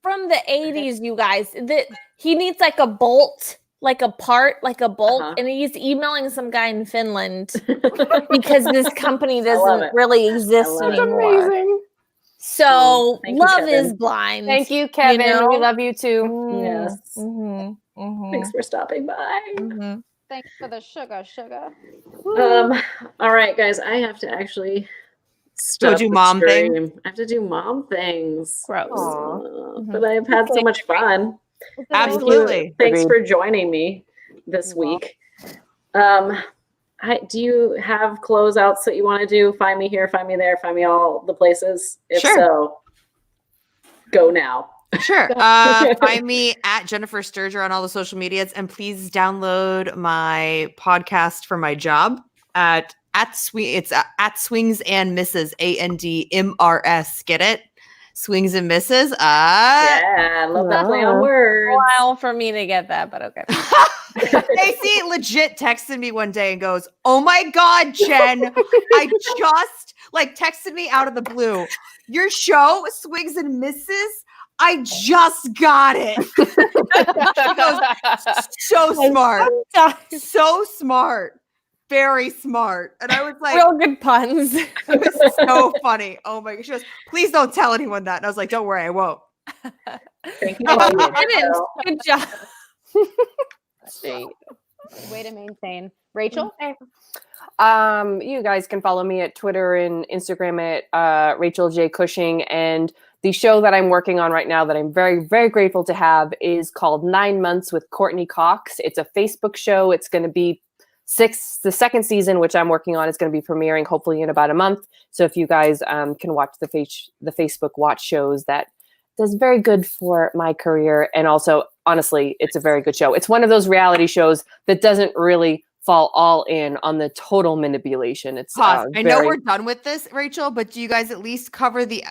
from the 80s, you guys. That he needs like a bolt, like a part, like a bolt, and he's emailing some guy in Finland because this company doesn't it. really exist love it. anymore. Amazing. So Thank you, Love Kevin. is Blind. Thank you, Kevin. know? We love you too. Yes. Mm-hmm. Thanks for stopping by. Mm-hmm. Thanks for the sugar. All right, guys, I have to actually stop do the mom thing? stream. I have to do mom things. Gross. But I've had so much fun. Absolutely. Thanks Agreed. for joining me this week. Do you have closeouts that you want to do? Find me here, find me there, find me all the places. If Sure. so, go now. Sure. Find me at Jennifer Sterger on all the social medias, and please download my podcast for my job at Swings and Misses, ANDMRS. Get it? Swings and Misses. Yeah, I love that play on words. While for me to get that, but okay. Stacy legit texted me one day and goes, "Oh my God, Jen, I just texted me out of the blue. Your show, Swings and Misses, I just got it." She goes, so smart. So smart. Very smart. And I was like, Real good puns. it was so funny. Oh my gosh. She goes, "Please don't tell anyone that." And I was like, "Don't worry, I won't." Thank you. Good job. Way to maintain. Rachel? You guys can follow me at Twitter and Instagram at Rachel J. Cushing. And the show that I'm working on right now that I'm very, very grateful to have is called 9 Months with Courtney Cox. It's a Facebook show. It's going to be the second season, which I'm working on, is going to be premiering hopefully in about a month. So if you guys can watch the Facebook watch shows, that does very good for my career. And also, honestly, it's a very good show. It's one of those reality shows that doesn't really fall all in on the total manipulation. It's Pause. I know very- we're done with this, Rachel, but do you guys at least cover the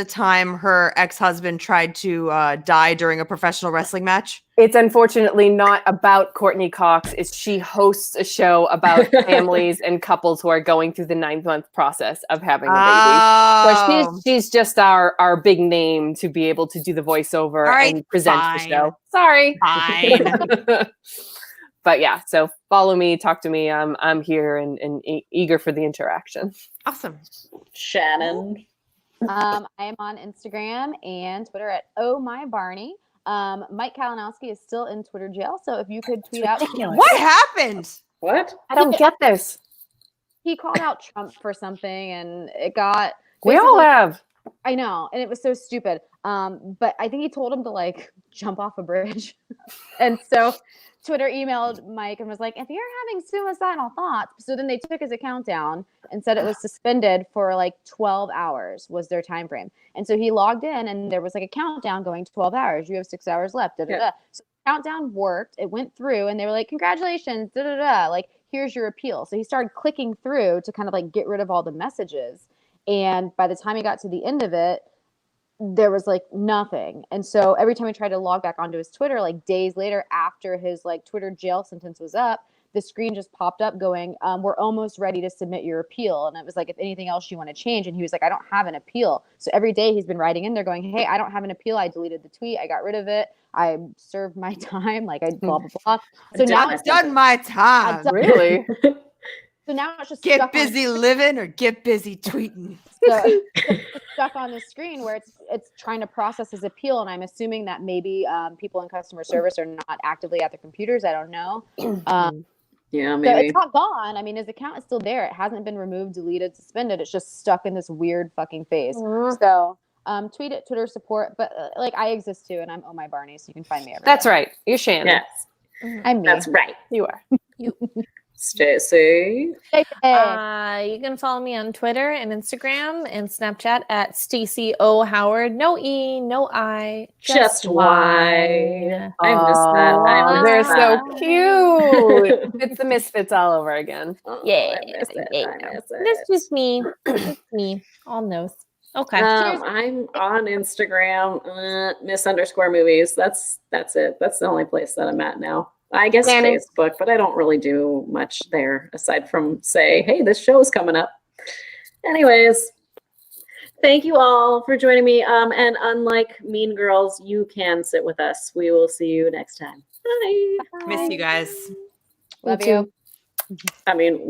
time her ex-husband tried to die during a professional wrestling match? It's unfortunately not about Courtney Cox. She hosts a show about families and couples who are going through the 9-month process of having a baby. Oh. So she's just our big name to be able to do the voiceover All right, and present the fine. show. Sorry. Fine. But yeah, so follow me, talk to me. I'm here and eager for the interaction. Awesome. Shannon. I am on Instagram and Twitter at @ohmybarney. Mike Kalinowski is still in Twitter jail, so if you could tweet out. What happened? What? I don't get this. He called out Trump for something, and it got. We all basically- have. I know, and it was so stupid. But I think he told him to like jump off a bridge, and so Twitter emailed Mike and was like, "If you're having suicidal thoughts," so then they took his account down and said it was suspended for like 12 hours was their time frame. And so he logged in, and there was like a countdown going 12 hours. You have 6 hours left. Da, da, da. So the countdown worked. It went through, and they were like, "Congratulations, da da da! Like here's your appeal." So he started clicking through to kind of like get rid of all the messages. And by the time he got to the end of it, there was like nothing. And so every time he tried to log back onto his Twitter, like days later after his like Twitter jail sentence was up, the screen just popped up going, "We're almost ready to submit your appeal." And it was like, "If anything else you want to change." And he was like, "I don't have an appeal." So every day he's been writing in there going, "Hey, I don't have an appeal. I deleted the tweet. I got rid of it. I served my time. Like I blah, blah, blah." So now I've done my time. done- Really? so now it's just Get stuck on- busy living or get busy tweeting. So it's stuck on the screen where it's trying to process his appeal, and I'm assuming that maybe people in customer service are not actively at their computers. I don't know. Yeah, So maybe. it's not gone. I mean, his account is still there. It hasn't been removed, deleted, suspended. It's just stuck in this weird fucking phase. So tweet it, Twitter support. But like I exist too, and I'm Oh My Barney, so you can find me everywhere. That's right. You're Shannon. Yes, I'm me. that's right. You are. Stacy. Hey. You can follow me on Twitter and Instagram and Snapchat at Stacy O Howard. No E, no I, Just Y. I miss that. I miss They're that. so cute. It's the Misfits all over again. Oh, Yeah, I miss it. yeah. I miss That's it. just me. Just me. All knows. Okay. I'm on Instagram, miss_movies. That's it. That's the only place that I'm at now. I guess Shannon. Facebook, but I don't really do much there aside from say, "Hey, this show's coming up." Anyways, thank you all for joining me. And unlike Mean Girls, you can sit with us. We will see you next time. Bye. Miss you guys. Love Me you. too. I mean,